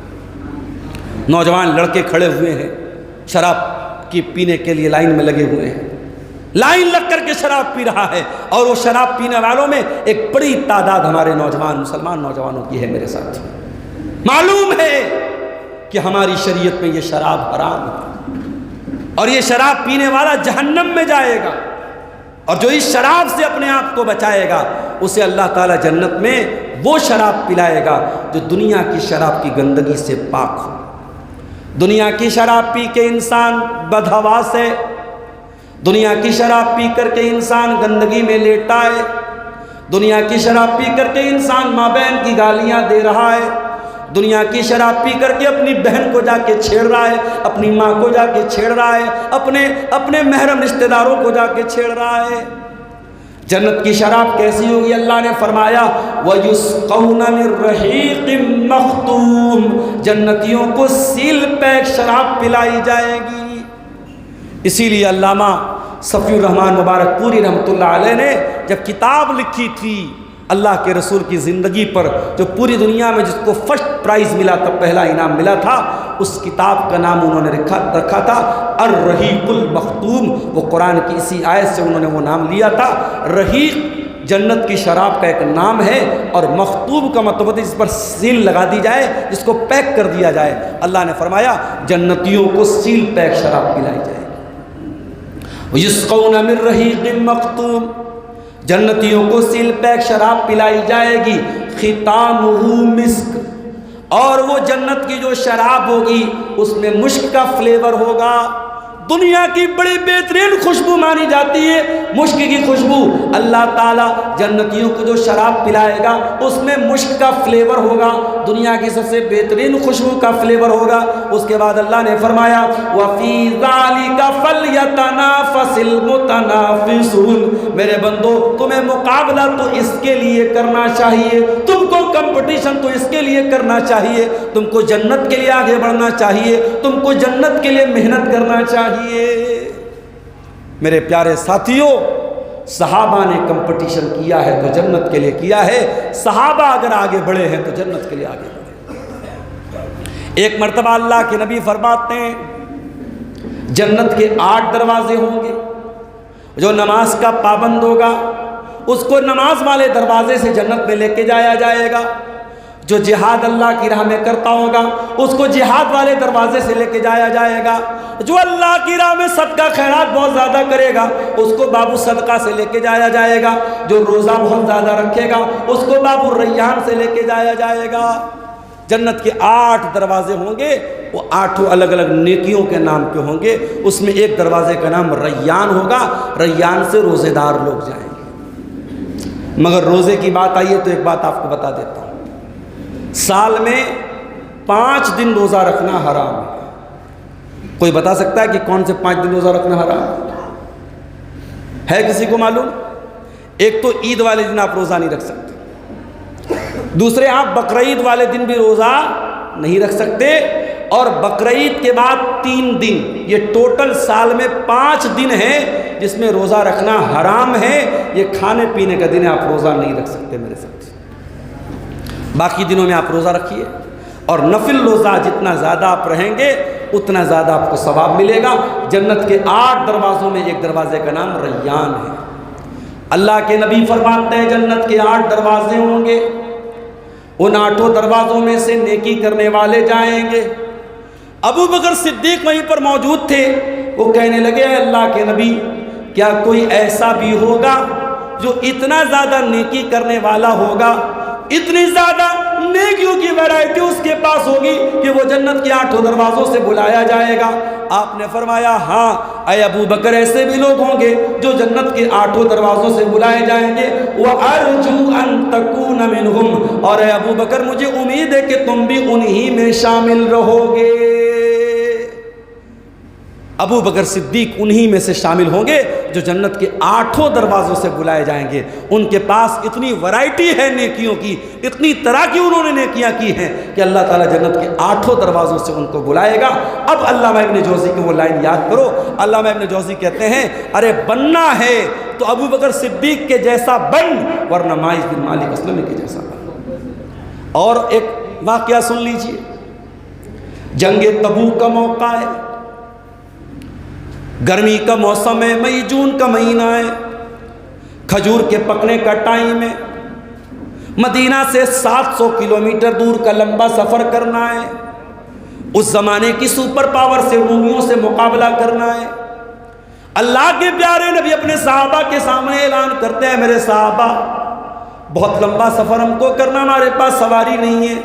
نوجوان لڑکے کھڑے ہوئے ہیں شراب کی پینے کے لیے لائن میں لگے ہوئے ہیں، لائن لگ کر کے شراب پی رہا ہے، اور وہ شراب پینے والوں میں ایک بڑی تعداد ہمارے نوجوان مسلمان نوجوانوں کی ہے۔ میرے ساتھ معلوم ہے کہ ہماری شریعت میں یہ شراب حرام ہے، اور یہ شراب پینے والا جہنم میں جائے گا، اور جو اس شراب سے اپنے آپ کو بچائے گا اسے اللہ تعالیٰ جنت میں وہ شراب پلائے گا جو دنیا کی شراب کی گندگی سے پاک ہو۔ دنیا کی شراب پی کے انسان بدحواس ہے، دنیا کی شراب پی کر کے انسان گندگی میں لیٹا ہے، دنیا کی شراب پی کر کے انسان ماں بہن کی گالیاں دے رہا ہے، دنیا کی شراب پی کر کے اپنی بہن کو جا کے چھیڑ رہا ہے، اپنی ماں کو جا کے چھیڑ رہا ہے، اپنے محرم رشتہ داروں کو جا کے چھیڑ رہا ہے۔ جنت کی شراب کیسی ہوگی؟ اللہ نے فرمایا وَيُسْقَوْنَ مِن رَّحِيقٍ مَّخْتُومٍ، جنتیوں کو سیل پیک شراب پلائی جائے گی۔ اسی لیے علامہ صفی الرحمن مبارک پوری رحمۃ اللہ علیہ نے جب کتاب لکھی تھی اللہ کے رسول کی زندگی پر، جو پوری دنیا میں جس کو فرسٹ پرائز ملا تھا، پہلا انعام ملا تھا، اس کتاب کا نام انہوں نے رکھا تھا الرحیق المختوم۔ وہ قرآن کی اسی آیت سے انہوں نے وہ نام لیا تھا۔ رحیق جنت کی شراب کا ایک نام ہے، اور مختوم کا مطلب ہے جس پر سیل لگا دی جائے، جس کو پیک کر دیا جائے۔ اللہ نے فرمایا جنتیوں کو سیل پیک شراب پلائی جائے گی۔ یسقون من رحیق مختوم، جنتیوں کو سیل پیک شراب پلائی جائے گی۔ ختامہ مسک، اور وہ جنت کی جو شراب ہوگی اس میں مشک کا فلیور ہوگا۔ دنیا کی بڑی بہترین خوشبو مانی جاتی ہے مشک کی خوشبو۔ اللہ تعالیٰ جنتیوں کو جو شراب پلائے گا اس میں مشک کا فلیور ہوگا، دنیا کی سب سے بہترین خوشبو کا فلیور ہوگا۔ اس کے بعد اللہ نے فرمایا وَفِي ذَلِكَ فَلْيَتَنَافَسِ الْمُتَنَافِسُونَ، میرے بندو تمہیں مقابلہ تو اس کے لیے کرنا چاہیے، تم کو کمپٹیشن تو اس کے لیے کرنا چاہیے، تم کو جنت کے لیے آگے بڑھنا چاہیے، تم کو جنت کے لیے محنت کرنا چاہیے۔ میرے پیارے ساتھیوں، صحابہ نے کمپٹیشن کیا ہے تو جنت کے لیے کیا ہے۔ صحابہ اگر آگے بڑھے ہیں تو جنت کے لیے آگے بڑھے۔ ایک مرتبہ اللہ کے نبی فرماتے ہیں جنت کے 8 دروازے ہوں گے، جو نماز کا پابند ہوگا اس کو نماز والے دروازے سے جنت میں لے کے جایا جائے گا، جو جہاد اللہ کی راہ میں کرتا ہوگا اس کو جہاد والے دروازے سے لے کے جایا جائے گا، جو اللہ کی راہ میں صدقہ خیرات بہت زیادہ کرے گا اس کو باب الصدقہ سے لے کے جایا جائے گا، جو روزہ بہت زیادہ رکھے گا اس کو باب الریان سے لے کے جایا جائے گا۔ جنت کے 8 دروازے ہوں گے، وہ 8 الگ الگ نیکیوں کے نام پہ ہوں گے۔ اس میں ایک دروازے کا نام ریان ہوگا، ریان سے روزے دار لوگ جائیں گے۔ مگر روزے کی بات آئی ہے تو ایک بات آپ کو بتا دیتا ہوں، سال میں 5 دن روزہ رکھنا حرام ہے۔ کوئی بتا سکتا ہے کہ کون سے 5 دن روزہ رکھنا حرام ہے؟ کسی کو معلوم؟ ایک تو عید والے دن آپ روزہ نہیں رکھ سکتے، دوسرے آپ بقرعید والے دن بھی روزہ نہیں رکھ سکتے، اور بقرعید کے بعد 3 دن، یہ ٹوٹل سال میں 5 دن ہیں جس میں روزہ رکھنا حرام ہے۔ یہ کھانے پینے کا دن ہے، آپ روزہ نہیں رکھ سکتے میرے ساتھ۔ باقی دنوں میں آپ روزہ رکھیے، اور نفل روزہ جتنا زیادہ آپ رہیں گے اتنا زیادہ آپ کو ثواب ملے گا۔ جنت کے 8 دروازوں میں ایک دروازے کا نام ریان ہے۔ اللہ کے نبی فرماتے ہیں جنت کے 8 دروازے ہوں گے، ان 8 دروازوں میں سے نیکی کرنے والے جائیں گے۔ ابو بکر صدیق وہیں پر موجود تھے، وہ کہنے لگے اے اللہ کے نبی، کیا کوئی ایسا بھی ہوگا جو اتنا زیادہ نیکی کرنے والا ہوگا، اتنی زیادہ نیکیوں کی ویرائٹی اس کے پاس ہوگی کہ وہ جنت کے 8 دروازوں سے بلایا جائے گا؟ آپ نے فرمایا ہاں اے ابو بکر، ایسے بھی لوگ ہوں گے جو جنت کے 8 دروازوں سے بلائے جائیں گے۔ وَأَرْجُو أَن تَكُونَ مِنْهُمْ، اور اے ابو بکر مجھے امید ہے کہ تم بھی انہی میں شامل رہو گے۔ ابو بکر صدیق انہی میں سے شامل ہوں گے جو جنت کے 8 دروازوں سے بلائے جائیں گے۔ ان کے پاس اتنی ورائٹی ہے نیکیوں کی، اتنی طرح کی انہوں نے نیکیاں کی ہیں کہ اللہ تعالیٰ جنت کے 8 دروازوں سے ان کو بلائے گا۔ اب علامہ ابن جوزی کی وہ لائن یاد کرو، علامہ ابن جوزی کہتے ہیں ارے بننا ہے تو ابو بکر صدیق کے جیسا بن، ورنہ ماعز بن مالک اسلمی کے جیسا بن۔ اور ایک واقعہ سن لیجئے، جنگ تبوک کا موقع ہے، گرمی کا موسم ہے، مئی جون کا مہینہ ہے، کھجور کے پکنے کا ٹائم ہے، مدینہ سے 700 کلومیٹر دور کا لمبا سفر کرنا ہے، اس زمانے کی سپر پاور سے رومیوں سے مقابلہ کرنا ہے۔ اللہ کے پیارے نبی اپنے صحابہ کے سامنے اعلان کرتے ہیں میرے صحابہ بہت لمبا سفر ہم کو کرنا، ہمارے پاس سواری نہیں ہے،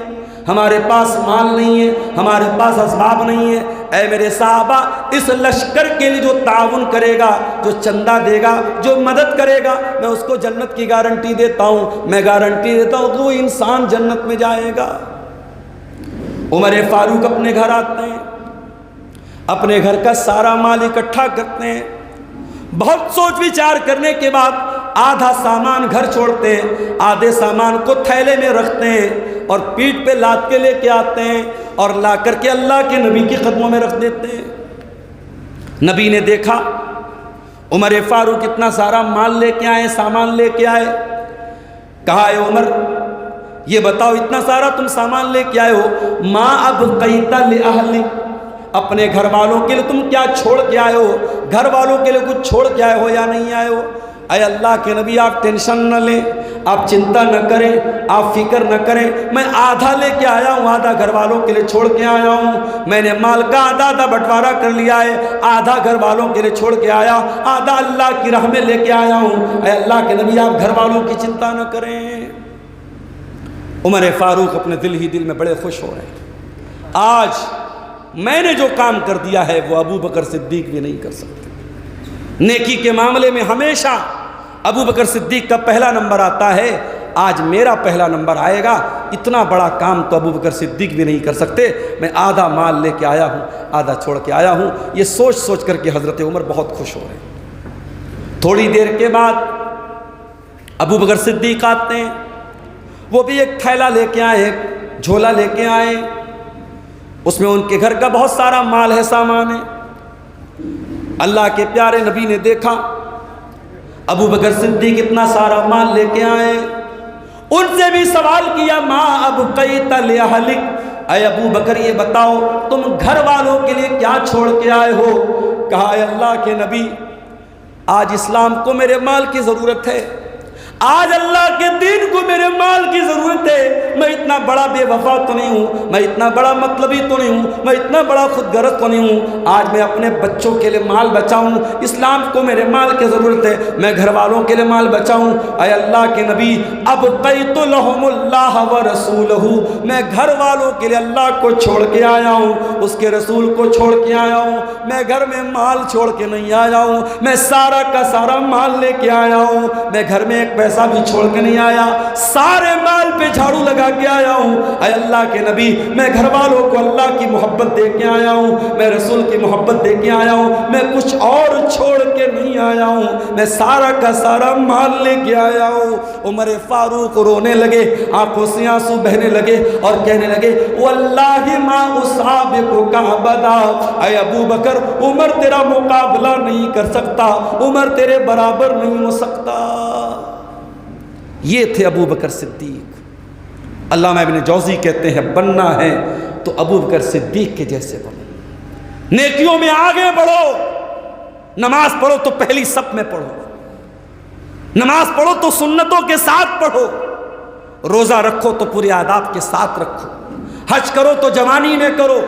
ہمارے پاس مال نہیں ہے، ہمارے پاس اسباب نہیں ہے، اے میرے صحابہ اس لشکر کے لیے جو تعاون کرے گا، جو چندہ دے گا، جو مدد کرے گا، میں اس کو جنت کی گارنٹی دیتا ہوں، میں گارنٹی دیتا ہوں کہ وہ انسان جنت میں جائے گا۔ عمر فاروق اپنے گھر آتے ہیں، اپنے گھر کا سارا مال اکٹھا کرتے ہیں، بہت سوچ وچار کرنے کے بعد آدھا سامان گھر چھوڑتے ہیں، آدھے سامان کو تھیلے میں رکھتے ہیں اور پیٹھ پہ لاد کے لے کے آتے ہیں اور لا کر کے اللہ کے نبی کے قدموں میں رکھ دیتے ہیں۔ نبی نے دیکھا عمر فاروق اتنا سارا مال لے کے آئے، سامان لے کے آئے، کہا اے عمر یہ بتاؤ اتنا سارا تم سامان لے کے آئے ہو، ما ابقیت لأہلک، اپنے گھر والوں کے لیے تم کیا چھوڑ کے آئے ہو؟ گھر والوں کے لیے کچھ چھوڑ کے آئے ہو یا نہیں آئے ہو؟ اے اللہ کے نبی آپ ٹینشن نہ لیں، آپ چنتا نہ کریں، آپ فکر نہ کریں، میں آدھا لے کے آیا ہوں، آدھا گھر والوں کے لیے چھوڑ کے آیا ہوں، میں نے مال کا آدھا بٹوارا کر لیا ہے، آدھا گھر والوں کے لیے چھوڑ کے آیا، آدھا اللہ کی راہ میں لے کے آیا ہوں، اے اللہ کے نبی آپ گھر والوں کی چنتا نہ کریں۔ عمر فاروق اپنے دل میں بڑے خوش ہو رہے ہیں، آج میں نے جو کام کر دیا ہے وہ ابو بکر صدیق بھی نہیں کر سکتے۔ نیکی کے معاملے میں ہمیشہ ابو بکر صدیق کا پہلا نمبر آتا ہے، آج میرا پہلا نمبر آئے گا، اتنا بڑا کام تو ابو بکر صدیق بھی نہیں کر سکتے، میں آدھا مال لے کے آیا ہوں، آدھا چھوڑ کے آیا ہوں۔ یہ سوچ سوچ کر کے حضرت عمر بہت خوش ہو رہے ہیں۔ تھوڑی دیر کے بعد ابو بکر صدیق آتے ہیں، وہ بھی ایک تھیلا لے کے آئے، ایک جھولا لے کے آئے، اس میں ان کے گھر کا بہت سارا مال ہے، سامان ہے۔ اللہ کے پیارے نبی نے دیکھا ابو بکر صدیق اتنا سارا مال لے کے آئے، ان سے بھی سوال کیا ما ابقیت لأہلک، اے ابو بکر یہ بتاؤ تم گھر والوں کے لیے کیا چھوڑ کے آئے ہو؟ کہا اے اللہ کے نبی آج اسلام کو میرے مال کی ضرورت ہے، آج اللہ کے دین کو میرے مال کی ضرورت ہے، میں اتنا بڑا بے وفا تو نہیں ہوں، میں اتنا بڑا مطلبی تو نہیں ہوں، میں اتنا بڑا خود غرض تو نہیں ہوں، آج میں اپنے بچوں کے لیے مال بچاؤں، اسلام کو میرے مال کی ضرورت ہے، میں گھر والوں کے لیے مال بچاؤں۔ اے اللہ کے نبی ابقیت لہم اللہ ورسولہ، میں گھر والوں کے لیے اللہ کو چھوڑ کے آیا ہوں، اس کے رسول کو چھوڑ کے آیا ہوں، میں گھر میں مال چھوڑ کے نہیں آیا ہوں، میں سارا کا سارا مال لے کے آیا ہوں، میں گھر میں ایک پیسہ بھی چھوڑ کے نہیں آیا، سارے مال پہ جھاڑو لگا کے آیا ہوں۔ اے اللہ کے نبی میں گھر والوں کو اللہ کی محبت دے کے آیا ہوں، میں رسول کی محبت دے کے آیا ہوں، میں کچھ اور چھوڑ کے نہیں آیا ہوں، میں سارا کا سارا مال لے کے آیا ہوں۔ عمر فاروق رونے لگے، آنکھوں سے آنسو بہنے لگے اور کہنے لگے واللہ ما اصحابک ابدا، اے ابو بکر عمر تیرا مقابلہ نہیں کر سکتا، عمر تیرے برابر نہیں ہو سکتا۔ یہ تھے ابو بکر صدیق۔ علامہ ابن جوزی کہتے ہیں بننا ہے تو ابو بکر صدیق کے جیسے بنو، نیکیوں میں آگے بڑھو، نماز پڑھو تو پہلی صف میں پڑھو، نماز پڑھو تو سنتوں کے ساتھ پڑھو، روزہ رکھو تو پورے آداب کے ساتھ رکھو، حج کرو تو جوانی میں کرو،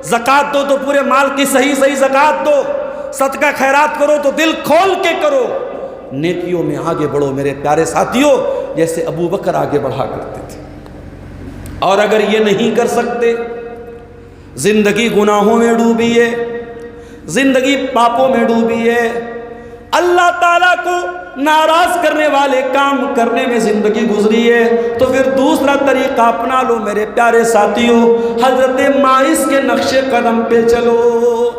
زکوٰۃ دو تو پورے مال کی صحیح زکوٰۃ دو، صدقہ خیرات کرو تو دل کھول کے کرو، نیکیوں میں آگے بڑھو میرے پیارے ساتھیوں، جیسے ابو بکر آگے بڑھا کرتے تھے۔ اور اگر یہ نہیں کر سکتے، زندگی گناہوں میں ڈوبی ہے، زندگی پاپوں میں ڈوبی ہے، اللہ تعالیٰ کو ناراض کرنے والے کام کرنے میں زندگی گزری ہے، تو پھر دوسرا طریقہ اپنا لو میرے پیارے ساتھیوں، حضرت ماعز کے نقش قدم پہ چلو۔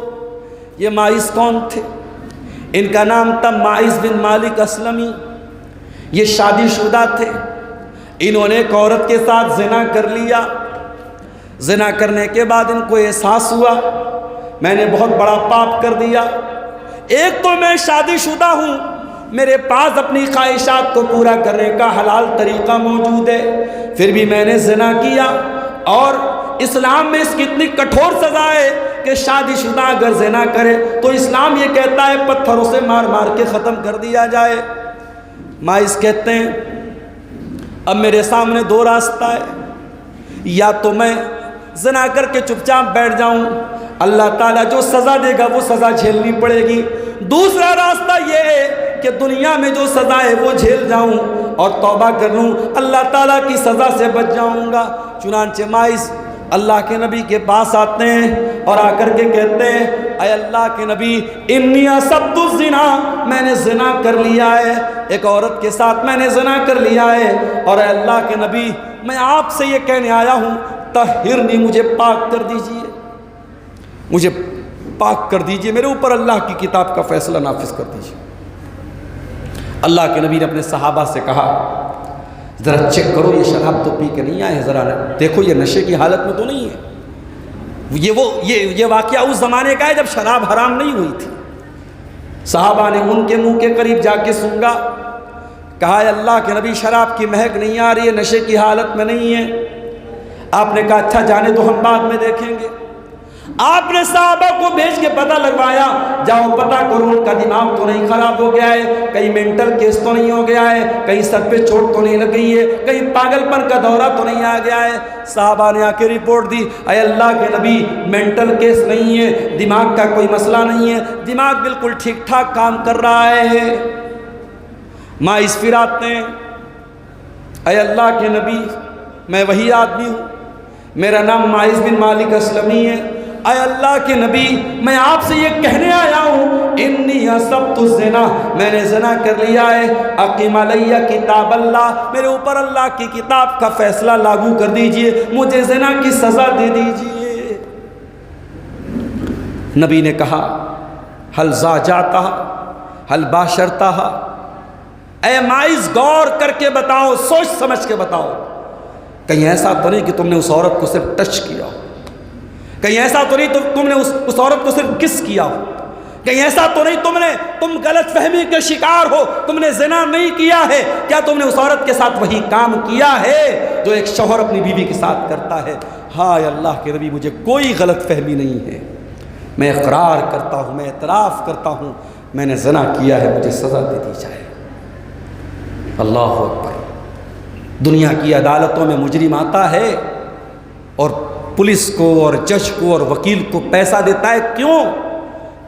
یہ ماعز کون تھے؟ ان کا نام تھا ماعز بن مالک اسلمی، یہ شادی شدہ تھے، انہوں نے ایک عورت کے ساتھ زنا کر لیا، زنا کرنے کے بعد ان کو احساس ہوا میں نے بہت بڑا پاپ کر دیا، ایک تو میں شادی شدہ ہوں، میرے پاس اپنی خواہشات کو پورا کرنے کا حلال طریقہ موجود ہے، پھر بھی میں نے زنا کیا، اور اسلام میں اس کی اتنی کٹھور سزا ہے کہ شادی شدہ اگر زنا کرے تو اسلام یہ کہتا ہے پتھروں سے مار مار کے ختم کر دیا جائے۔ ماعز کہتے ہیں اب میرے سامنے دو راستہ ہے، یا تو میں زنا کر کے چپ چاپ بیٹھ جاؤں، اللہ تعالیٰ جو سزا دے گا وہ سزا جھیلنی پڑے گی، دوسرا راستہ یہ ہے کہ دنیا میں جو سزا ہے وہ جھیل جاؤں اور توبہ کر لوں، اللہ تعالیٰ کی سزا سے بچ جاؤں گا۔ چنانچہ ماعز اللہ کے نبی کے پاس آتے ہیں اور آ کر کے کہتے ہیں اے اللہ کے نبی انی اصبت الزنا، میں نے زنا کر لیا ہے، ایک عورت کے ساتھ میں نے زنا کر لیا ہے، اور اے اللہ کے نبی میں آپ سے یہ کہنے آیا ہوں طہرنی، مجھے پاک کر دیجئے، مجھے پاک کر دیجئے، میرے اوپر اللہ کی کتاب کا فیصلہ نافذ کر دیجئے۔ اللہ کے نبی نے اپنے صحابہ سے کہا ذرا چیک کرو یہ شراب تو پی کے نہیں آئے، ذرا دیکھو یہ نشے کی حالت میں تو نہیں ہے۔ یہ واقعہ اس زمانے کا ہے جب شراب حرام نہیں ہوئی تھی۔ صحابہ نے ان کے منہ کے قریب جا کے سونگا، کہا اے اللہ کے نبی شراب کی مہک نہیں آ رہی ہے، نشے کی حالت میں نہیں ہے۔ آپ نے کہا اچھا جانے دو، ہم بعد میں دیکھیں گے۔ آپ نے صحابہ کو بھیج کے پتہ لگوایا، جاؤ پتہ کرو ان کا دماغ تو نہیں خراب ہو گیا ہے، کہیں مینٹل کیس تو نہیں ہو گیا ہے، کہیں سر پہ چوٹ تو نہیں لگ گئی ہے، کہیں پاگل پن کا دورہ تو نہیں آ گیا ہے۔ صحابہ نے آ کے رپورٹ دی، اے اللہ کے نبی مینٹل کیس نہیں ہے، دماغ کا کوئی مسئلہ نہیں ہے، دماغ بالکل ٹھیک ٹھاک کام کر رہا ہے۔ مائز پھر آتے ہیں، اے اللہ کے نبی میں وہی آدمی ہوں، میرا نام مائز بن مالک اسلمی ہے، اے اللہ کے نبی میں آپ سے یہ کہنے آیا ہوں انی اصبت الزنا، میں نے زنا کر لیا ہے، اقیم علیہ کتاب اللہ، میرے اوپر اللہ کی کتاب کا فیصلہ لاگو کر دیجئے، مجھے زنا کی سزا دے دیجئے۔ نبی نے کہا حل زاجاتہ حل باشرتہ، اے مائز غور کر کے بتاؤ، سوچ سمجھ کے بتاؤ، کہیں ایسا تو نہیں کہ تم نے اس عورت کو صرف ٹچ کیا ہو، کہیں ایسا تو نہیں تم نے اس عورت کو صرف کس کیا ہو، کہیں ایسا تو نہیں تم غلط فہمی کے شکار ہو، تم نے زنا نہیں کیا ہے، کیا تم نے اس عورت کے ساتھ وہی کام کیا ہے جو ایک شوہر اپنی بیوی کے ساتھ کرتا ہے؟ ہاں اللہ کے نبی مجھے کوئی غلط فہمی نہیں ہے، میں اقرار کرتا ہوں، میں اعتراف کرتا ہوں میں نے زنا کیا ہے، مجھے سزا دے دی جائے۔ اللہ اکبر۔ دنیا کی عدالتوں میں مجرم آتا ہے اور پولیس کو اور جج کو اور وکیل کو پیسہ دیتا ہے، کیوں؟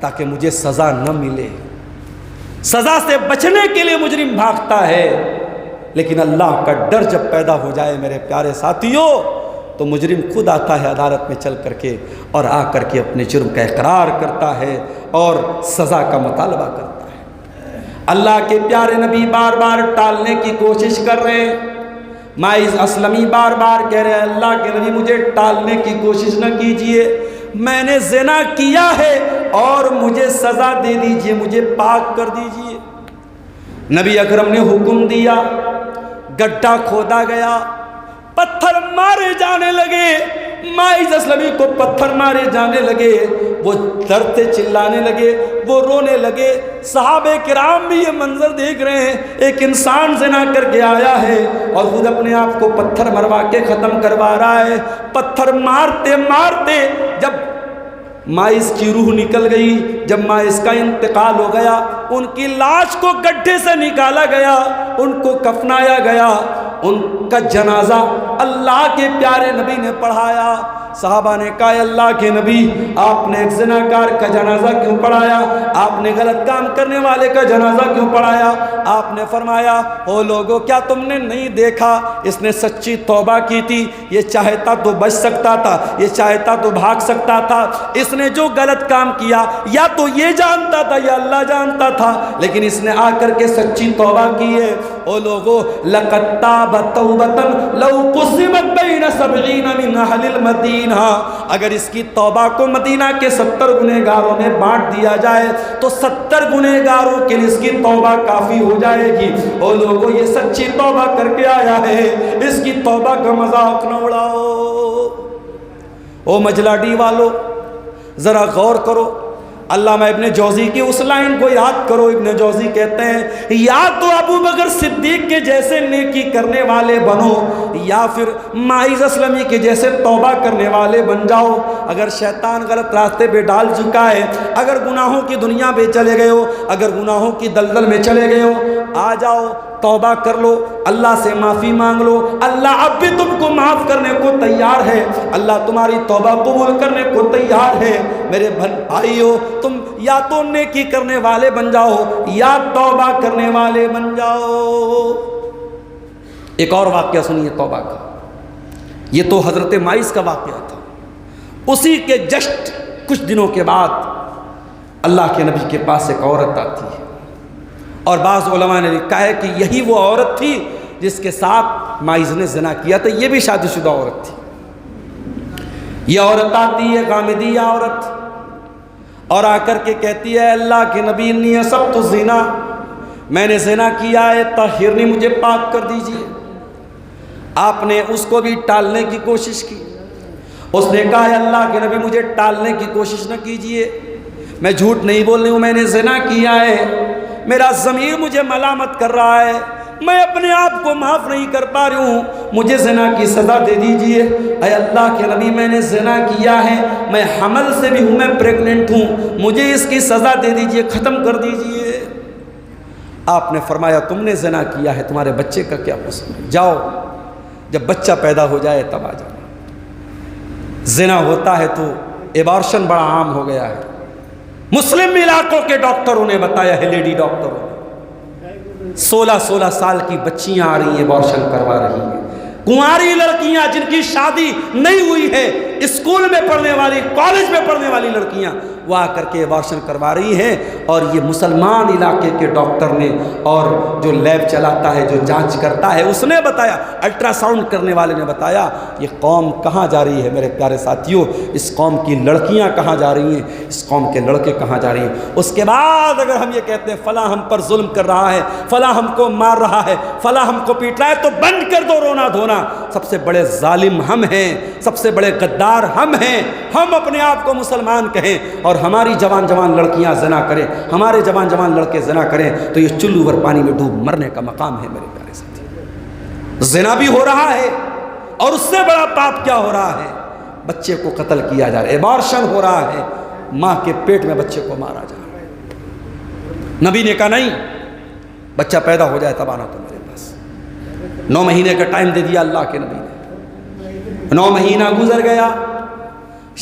تاکہ مجھے سزا نہ ملے، سزا سے بچنے کے لیے مجرم بھاگتا ہے، لیکن اللہ کا ڈر جب پیدا ہو جائے میرے پیارے ساتھیوں تو مجرم خود آتا ہے عدالت میں چل کر کے اور آ کر کے اپنے جرم کا اقرار کرتا ہے اور سزا کا مطالبہ کرتا ہے۔ اللہ کے پیارے نبی بار بار ٹالنے کی کوشش کر رہے ہیں، مائز اسلمی بار بار کہہ رہے ہیں اللہ کے نبی مجھے ٹالنے کی کوشش نہ کیجئے، میں نے زنا کیا ہے اور مجھے سزا دے دیجئے، مجھے پاک کر دیجئے۔ نبی اکرم نے حکم دیا، گڈھا کھودا گیا، پتھر مارے جانے لگے، مائز اسلمی کو پتھر مارے جانے لگے، وہ درد سے چلانے لگے، وہ رونے لگے۔ صحابہ کرام بھی یہ منظر دیکھ رہے ہیں، ایک انسان زنا کر کے آیا ہے اور خود اپنے آپ کو پتھر مروا کے ختم کروا رہا ہے۔ پتھر مارتے مارتے جب مائز کی روح نکل گئی، جب مائز کا انتقال ہو گیا، ان کی لاش کو گڈھے سے نکالا گیا، ان کو کفنایا گیا، ان کا جنازہ اللہ کے پیارے نبی نے پڑھایا۔ صحابہ نے کہا اللہ کے نبی آپ نے ایک زناکار کا جنازہ کیوں پڑھایا، آپ نے غلط کام کرنے والے کا جنازہ کیوں پڑھایا؟ آپ نے فرمایا او لوگو کیا تم نے نہیں دیکھا اس نے سچی توبہ کی تھی، یہ چاہتا تو بچ سکتا تھا، یہ چاہتا تو بھاگ سکتا تھا، اس نے جو غلط کام کیا یا تو یہ جانتا تھا یا اللہ جانتا تھا، لیکن اس نے آ کر کے سچی توبہ کی ہے۔ او لوگو لقد تاب توبۃ لو قسمت بین 70 من اہل المدینہ، اگر اس کی توبہ کو مدینہ کے 70 گنہگاروں میں بانٹ دیا جائے تو 70 گنہگاروں کے لیے اس کی توبہ کافی ہو جائے گی۔ او لوگو یہ سچی توبہ کر کے آیا ہے، اس کی توبہ کا مذاق نہ اڑاؤ۔ او مجلاڈی والو ذرا غور کرو، علامہ ابن جوزی کی اس لائن کو یاد کرو۔ ابن جوزی کہتے ہیں یا تو ابو بکر صدیق کے جیسے نیکی کرنے والے بنو یا پھر مائز اسلمی کے جیسے توبہ کرنے والے بن جاؤ۔ اگر شیطان غلط راستے پہ ڈال چکا ہے، اگر گناہوں کی دنیا پہ چلے گئے ہو، اگر گناہوں کی دلدل میں چلے گئے ہو، آ جاؤ توبہ کر لو، اللہ سے معافی مانگ لو، اللہ اب بھی تم کو معاف کرنے کو تیار ہے، اللہ تمہاری توبہ قبول کرنے کو تیار ہے۔ میرے بھائیو تم یا تو نیکی کرنے والے بن جاؤ یا توبہ کرنے والے بن جاؤ۔ ایک اور واقعہ سنیے توبہ کا، یہ تو حضرت مائز کا واقعہ تھا، اسی کے جسٹ کچھ دنوں کے بعد اللہ کے نبی کے پاس ایک عورت آتی ہے، اور بعض علماء نے لکھا ہے کہ یہی وہ عورت تھی جس کے ساتھ مائز نے زنا کیا تھا، یہ بھی شادی شدہ عورت تھی۔ یہ عورت آتی ہے غامدیہ عورت اور آ کر کے کہتی ہے اللہ کے نبی انی اصبت الزنا، میں نے زنا کیا ہے، طہرنی مجھے پاک کر دیجئے۔ آپ نے اس کو بھی ٹالنے کی کوشش کی، اس نے کہا ہے اللہ کے نبی مجھے ٹالنے کی کوشش نہ کیجئے، میں جھوٹ نہیں بول رہی ہوں، میں نے زنا کیا ہے، میرا ضمیر مجھے ملامت کر رہا ہے، میں اپنے آپ کو معاف نہیں کر پا رہی ہوں، مجھے زنا کی سزا دے دیجئے۔ اے اللہ کے نبی میں نے زنا کیا ہے، میں حمل سے بھی ہوں، میں پریگننٹ ہوں، مجھے اس کی سزا دے دیجئے، ختم کر دیجئے۔ آپ نے فرمایا تم نے زنا کیا ہے، تمہارے بچے کا کیا قصور ہے، جاؤ جب بچہ پیدا ہو جائے تب آ جانا۔ زنا ہوتا ہے تو ایبارشن بڑا عام ہو گیا ہے، مسلم علاقوں کے ڈاکٹروں نے بتایا ہے، لیڈی ڈاکٹروں نے 16 سال کی بچیاں آ رہی ہیں ایبارشن کروا رہی ہیں، کنواری لڑکیاں جن کی شادی نہیں ہوئی ہے، اسکول میں پڑھنے والی، کالج میں پڑھنے والی لڑکیاں وہ آ کر کے ایبارشن کروا رہی ہیں، اور یہ مسلمان علاقے کے ڈاکٹر نے اور جو لیب چلاتا ہے، جو جانچ کرتا ہے، اس نے بتایا، الٹرا ساؤنڈ کرنے والے نے بتایا، یہ قوم کہاں جا رہی ہے میرے پیارے ساتھیوں، اس قوم کی لڑکیاں کہاں جا رہی ہیں، اس قوم کے لڑکے کہاں جا رہی ہیں۔ اس کے بعد اگر ہم یہ کہتے ہیں فلاں ہم پر ظلم کر رہا ہے، فلاں ہم کو مار رہا ہے، فلاں ہم کو پیٹ رہا ہے، تو بند کر دو رونا دھونا، سب سے بڑے ظالم ہم ہیں، سب سے بڑے غدار ہم ہیں۔ ہم اپنے آپ کو مسلمان کہیں اور ہماری جوان جوان لڑکیاں زنا کریں، ہمارے جوان جوان لڑکے زنا کریں، تو یہ چلو بھر پانی میں ڈوب مرنے کا مقام ہے میرے پیارے ساتھی۔ زنا بھی ہو رہا ہے، اور اس سے بڑا پاپ کیا ہو رہا ہے، بچے کو قتل کیا جا رہا ہے، ایبارشن ہو رہا ہے، ماں کے پیٹ میں بچے کو مارا جا رہا ہے۔ نبی نے کہا نہیں، بچہ پیدا ہو جائے تب آنا تو میرے پاس۔ 9 مہینے کا ٹائم دے دیا اللہ کے نبی نے، 9 مہینہ گزر گیا،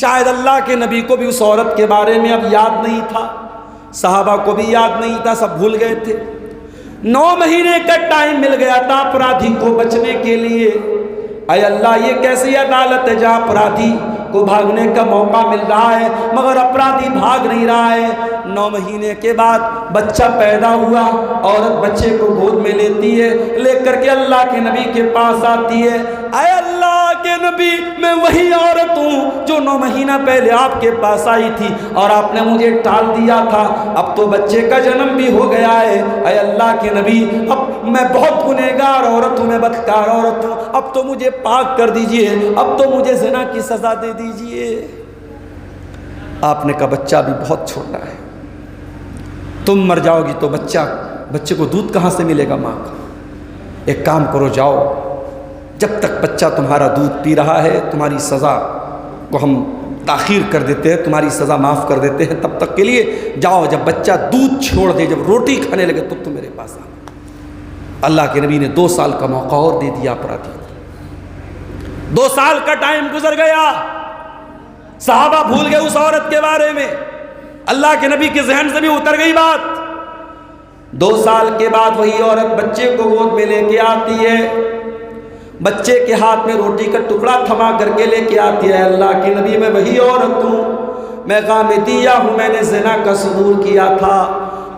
شاید اللہ کے نبی کو بھی اس عورت کے بارے میں اب یاد نہیں تھا، صحابہ کو بھی یاد نہیں تھا، سب بھول گئے تھے۔ 9 مہینے کا ٹائم مل گیا تھا اپرادھی کو بچنے کے لیے۔ اے اللہ یہ کیسی عدالت ہے جہاں اپرادھی کو بھاگنے کا موقع مل رہا ہے مگر اپرادھی بھاگ نہیں رہا ہے۔ 9 مہینے کے بعد بچہ پیدا ہوا، عورت بچے کو گود میں لیتی ہے، لے کر کے اللہ کے نبی کے پاس آتی ہے۔ اے اللہ کے نبی میں وہی عورت ہوں جو 9 مہینہ پہلے آپ کے پاس آئی تھی اور آپ نے مجھے ٹال دیا تھا، اب تو بچے کا جنم بھی ہو گیا ہے۔ اے اللہ کے نبی اب میں بہت گنہگار عورت ہوں، میں بدکار عورت ہوں، اب تو مجھے پاک کر دیجئے، اب تو مجھے زنا کی سزا دے دیجئے۔ آپ نے کہا بچہ بھی بہت چھوٹا ہے، تم مر جاؤ گی تو بچے کو دودھ کہاں سے ملے گا ماں کا؟ ایک کام کرو، جاؤ، جب تک بچہ تمہارا دودھ پی رہا ہے تمہاری سزا کو ہم تاخیر کر دیتے ہیں، تمہاری سزا معاف کر دیتے ہیں، تب تک کے لیے جاؤ، جب بچہ دودھ چھوڑ دے، جب روٹی کھانے لگے تب تم میرے پاس آ۔ اللہ کے نبی نے 2 سال کا موقع اور دے دیا اپرادھی کو۔ 2 سال کا ٹائم گزر گیا، صحابہ بھول گئے اس عورت کے بارے میں، اللہ کے نبی کے ذہن سے بھی اتر گئی بات۔ 2 سال کے بعد وہی عورت بچے کو گود میں لے کے آتی ہے، بچے کے ہاتھ میں روٹی کا ٹکڑا تھما کر کے لے کے آتی ہے۔ اللہ کے نبی میں وہی عورت ہوں، میں غامدیہ ہوں، میں نے زنا کا صدور کیا تھا۔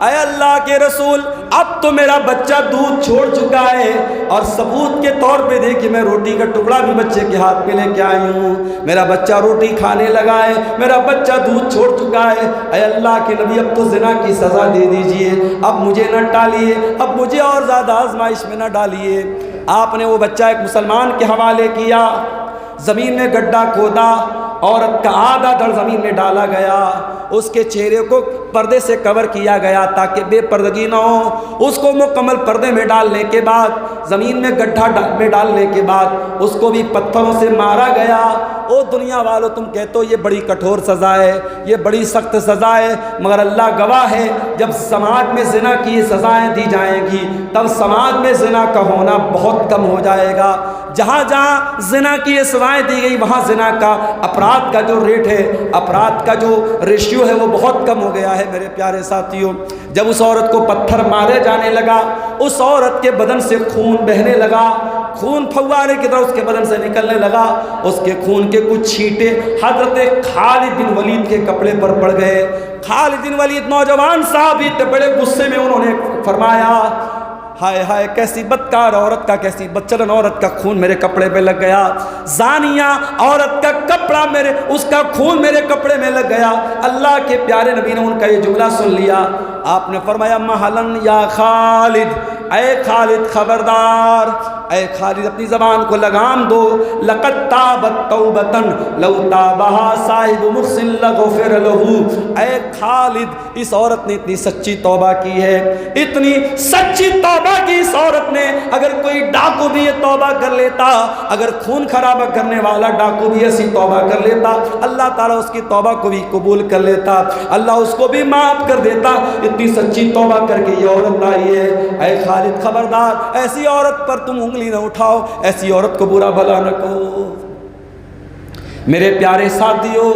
اے اللہ کے رسول اب تو میرا بچہ دودھ چھوڑ چکا ہے، اور ثبوت کے طور پہ دیکھیں میں روٹی کا ٹکڑا بھی بچے کے ہاتھ میں لے کے آئی ہوں، میرا بچہ روٹی کھانے لگا ہے، میرا بچہ دودھ چھوڑ چکا ہے۔ اے اللہ کے نبی اب تو زنا کی سزا دے دیجئے، اب مجھے نہ ٹالیے، اب مجھے اور زیادہ آزمائش میں نہ ڈالیے۔ آپ نے وہ بچہ ایک مسلمان کے حوالے کیا، زمین میں گڈھا کھودا، عورت کا آدھا دھڑ زمین میں ڈالا گیا، اس کے چہرے کو پردے سے کور کیا گیا تاکہ بے پردگی نہ ہو۔ اس کو مکمل پردے میں ڈالنے کے بعد، زمین میں گڈھا میں ڈالنے کے بعد اس کو بھی پتھروں سے مارا گیا۔ او دنیا والو، تم کہتے ہو یہ بڑی کٹھور سزا ہے، یہ بڑی سخت سزا ہے، مگر اللہ گواہ ہے جب سماج میں زنا کی سزائیں دی جائیں گی تب سماج میں زنا کا ہونا بہت کم ہو جائے گا۔ جہاں جہاں زنا کی سزائیں دی گئی وہاں زنا کا اپرادھ کا جو ریٹ ہے، اپرادھ کا جو ریشیو ہے وہ بہت کم ہو گیا ہے میرے پیارے ساتھیوں۔ جب اس عورت کو پتھر مارے جانے لگا، اس عورت کے بدن سے خون بہنے لگا، خون پھوارے کی طرح اس کے بدن سے نکلنے لگا، اس کے خون کے کچھ چھینٹے حضرت خالد بن ولید کے کپڑے پر پڑ گئے۔ خالد بن ولید نوجوان صحابی تھے، بڑے غصے میں انہوں نے فرمایا ہائے ہائے کیسی بدکار عورت کا، کیسی بدچلن عورت کا خون میرے کپڑے پہ لگ گیا، زانیہ عورت کا کپڑا اس کا خون میرے کپڑے میں لگ گیا۔ اللہ کے پیارے نبی نے ان کا یہ جملہ سن لیا، آپ نے فرمایا مہلن یا خالد، اے خالد خبردار، اے خالد اپنی زبان کو لگام دو، لقد تابت توبتن لو تابہا صاحب محسن لغفر لہو۔ اے خالد اس عورت نے اتنی سچی توبہ کی ہے، اتنی سچی توبہ کی اس عورت نے، اگر کوئی ڈاکو بھی یہ توبہ کر لیتا، اگر خون خرابہ کرنے والا ڈاکو بھی ایسی توبہ کر لیتا، اللہ تعالیٰ اس کی توبہ کو بھی قبول کر لیتا، اللہ اس کو بھی معاف کر دیتا۔ اتنی سچی توبہ کر کے یہ عورت آئی ہے۔ اے خالد خبردار، ایسی عورت پر تم انگلی نہ اٹھاؤ، ایسی عورت کو برا بھلا نہ کہو۔ میرے پیارے ساتھیو،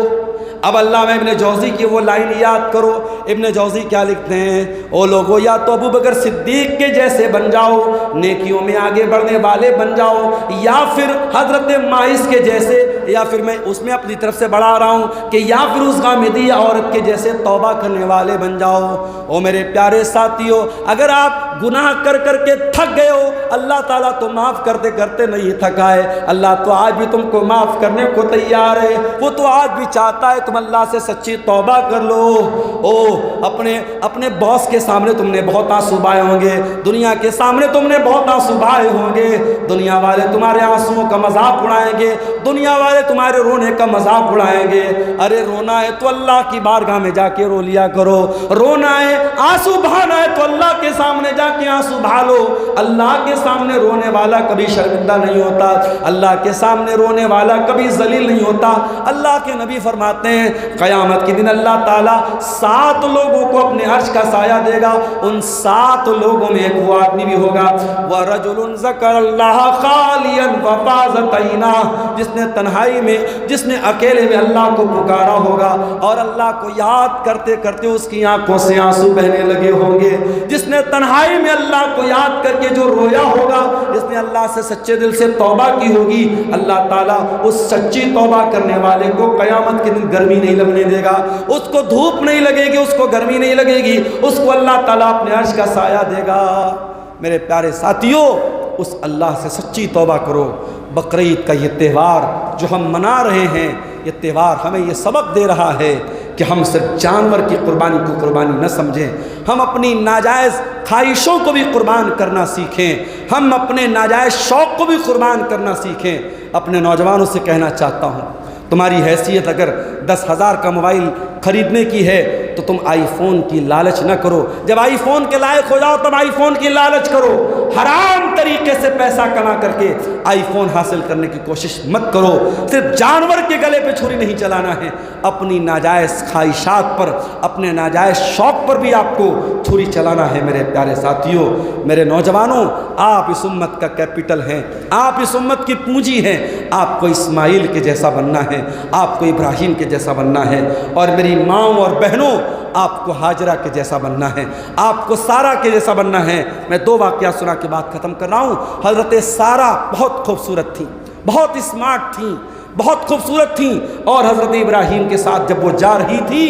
اب علامہ ابن جوزی کی وہ لائن یاد کرو۔ ابن جوزی کیا لکھتے ہیں؟ او لوگو یا تو ابو بکر صدیق کے جیسے بن جاؤ، نیکیوں میں آگے بڑھنے والے بن جاؤ، یا پھر حضرت ماعز کے جیسے، یا پھر میں اس میں اپنی طرف سے بڑھا رہا ہوں کہ یا پھر اس غامدی عورت کے جیسے توبہ کرنے والے بن جاؤ۔ او میرے پیارے ساتھیو، اگر آپ گناہ کر کر کے تھک گئے ہو، اللہ تعالیٰ تو معاف کرتے کرتے نہیں تھکا ہے، اللہ تو آج بھی تم کو معاف کرنے کو تیار ہے، وہ تو آج بھی چاہتا ہے تم اللہ سے سچی توبہ کر لو۔ او اپنے باس کے سامنے تم نے بہت آنسو بہائے ہوں گے، دنیا کے سامنے تم نے بہت آنسو بہائے ہوں گے، دنیا والے تمہارے آنسوؤں کا مذاق اڑائیں گے، دنیا والے تمہارے رونے کا مذاق اڑائیں گے۔ ارے رونا ہے تو اللہ کی بارگاہ میں جا کے رو لیا کرو، رونا ہے آنسو بہانا ہے تو اللہ کے سامنے جا کے آنسو بہا لو۔ اللہ کے سامنے رونے والا کبھی شرمندہ نہیں ہوتا، اللہ کے سامنے رونے والا کبھی ذلیل نہیں ہوتا۔ اللہ کے نبی فرماتے ہیں قیامت کے دن اللہ تعالیٰ 7 لوگوں کو اپنے عرش کا سایہ دے گا، ان 7 لوگوں میں ایک وہ آدمی بھی ہوگا وَرَجُلٌ ذَكَرَ اللَّهَ خَالِيًا فَفَاضَتْ عَيْنَاهُ، جس نے تنہائی میں، جس نے اکیلے میں اللہ کو پکارا ہوگا اور اللہ کو یاد کرتے کرتے اس کی آنکھوں سے آنسو بہنے لگے ہوں گے، جس نے تنہائی میں اللہ کو یاد کر کے جو رویا ہوگا، جس نے اللہ سے سچے دل سے توبہ کی ہوگی، اللہ تعالیٰ اس سچی توبہ کرنے والے کو قیامت کے دن گرمی نہیں لگنے دے گا، اس کو دھوپ نہیں لگے گی، اس کو گرمی نہیں لگے گی، اس کو اللہ تعالیٰ اپنے عرش کا سایہ دے گا۔ میرے پیارے ساتھیوں، اس اللہ سے سچی توبہ کرو۔ بقرعید کا یہ تہوار جو ہم منا رہے ہیں، یہ تہوار ہمیں یہ سبق دے رہا ہے کہ ہم صرف جانور کی قربانی کو قربانی نہ سمجھیں، ہم اپنی ناجائز خواہشوں کو بھی قربان کرنا سیکھیں، ہم اپنے ناجائز شوق کو بھی قربان کرنا سیکھیں۔ اپنے نوجوانوں سے کہنا چاہتا ہوں، تمہاری حیثیت اگر 10,000 کا موبائل خریدنے کی ہے تو تم آئی فون کی لالچ نہ کرو، جب آئی فون کے لائق ہو جاؤ تب آئی فون کی لالچ کرو، حرام طریقے سے پیسہ کما کر کے آئی فون حاصل کرنے کی کوشش مت کرو۔ صرف جانور کے گلے پہ چھری نہیں چلانا ہے، اپنی ناجائز خواہشات پر، اپنے ناجائز شوق پر بھی آپ کو چھری چلانا ہے۔ میرے پیارے ساتھیوں، میرے نوجوانوں، آپ اس امت کا کیپٹل ہیں، آپ اس امت کی پونجی ہیں، آپ کو اسماعیل کے جیسا بننا ہے، آپ کو ابراہیم کے جیسا بننا ہے، اور میری ماؤں اور بہنوں، آپ کو ہاجرہ کے جیسا بننا ہے، آپ کو سارہ کے جیسا بننا ہے۔ میں 2 واقعہ سنا کے بعد ختم کر رہا ہوں۔ حضرت سارہ بہت خوبصورت تھیں، بہت اسمارٹ تھیں، بہت خوبصورت تھیں، اور حضرت ابراہیم کے ساتھ جب وہ جا رہی تھی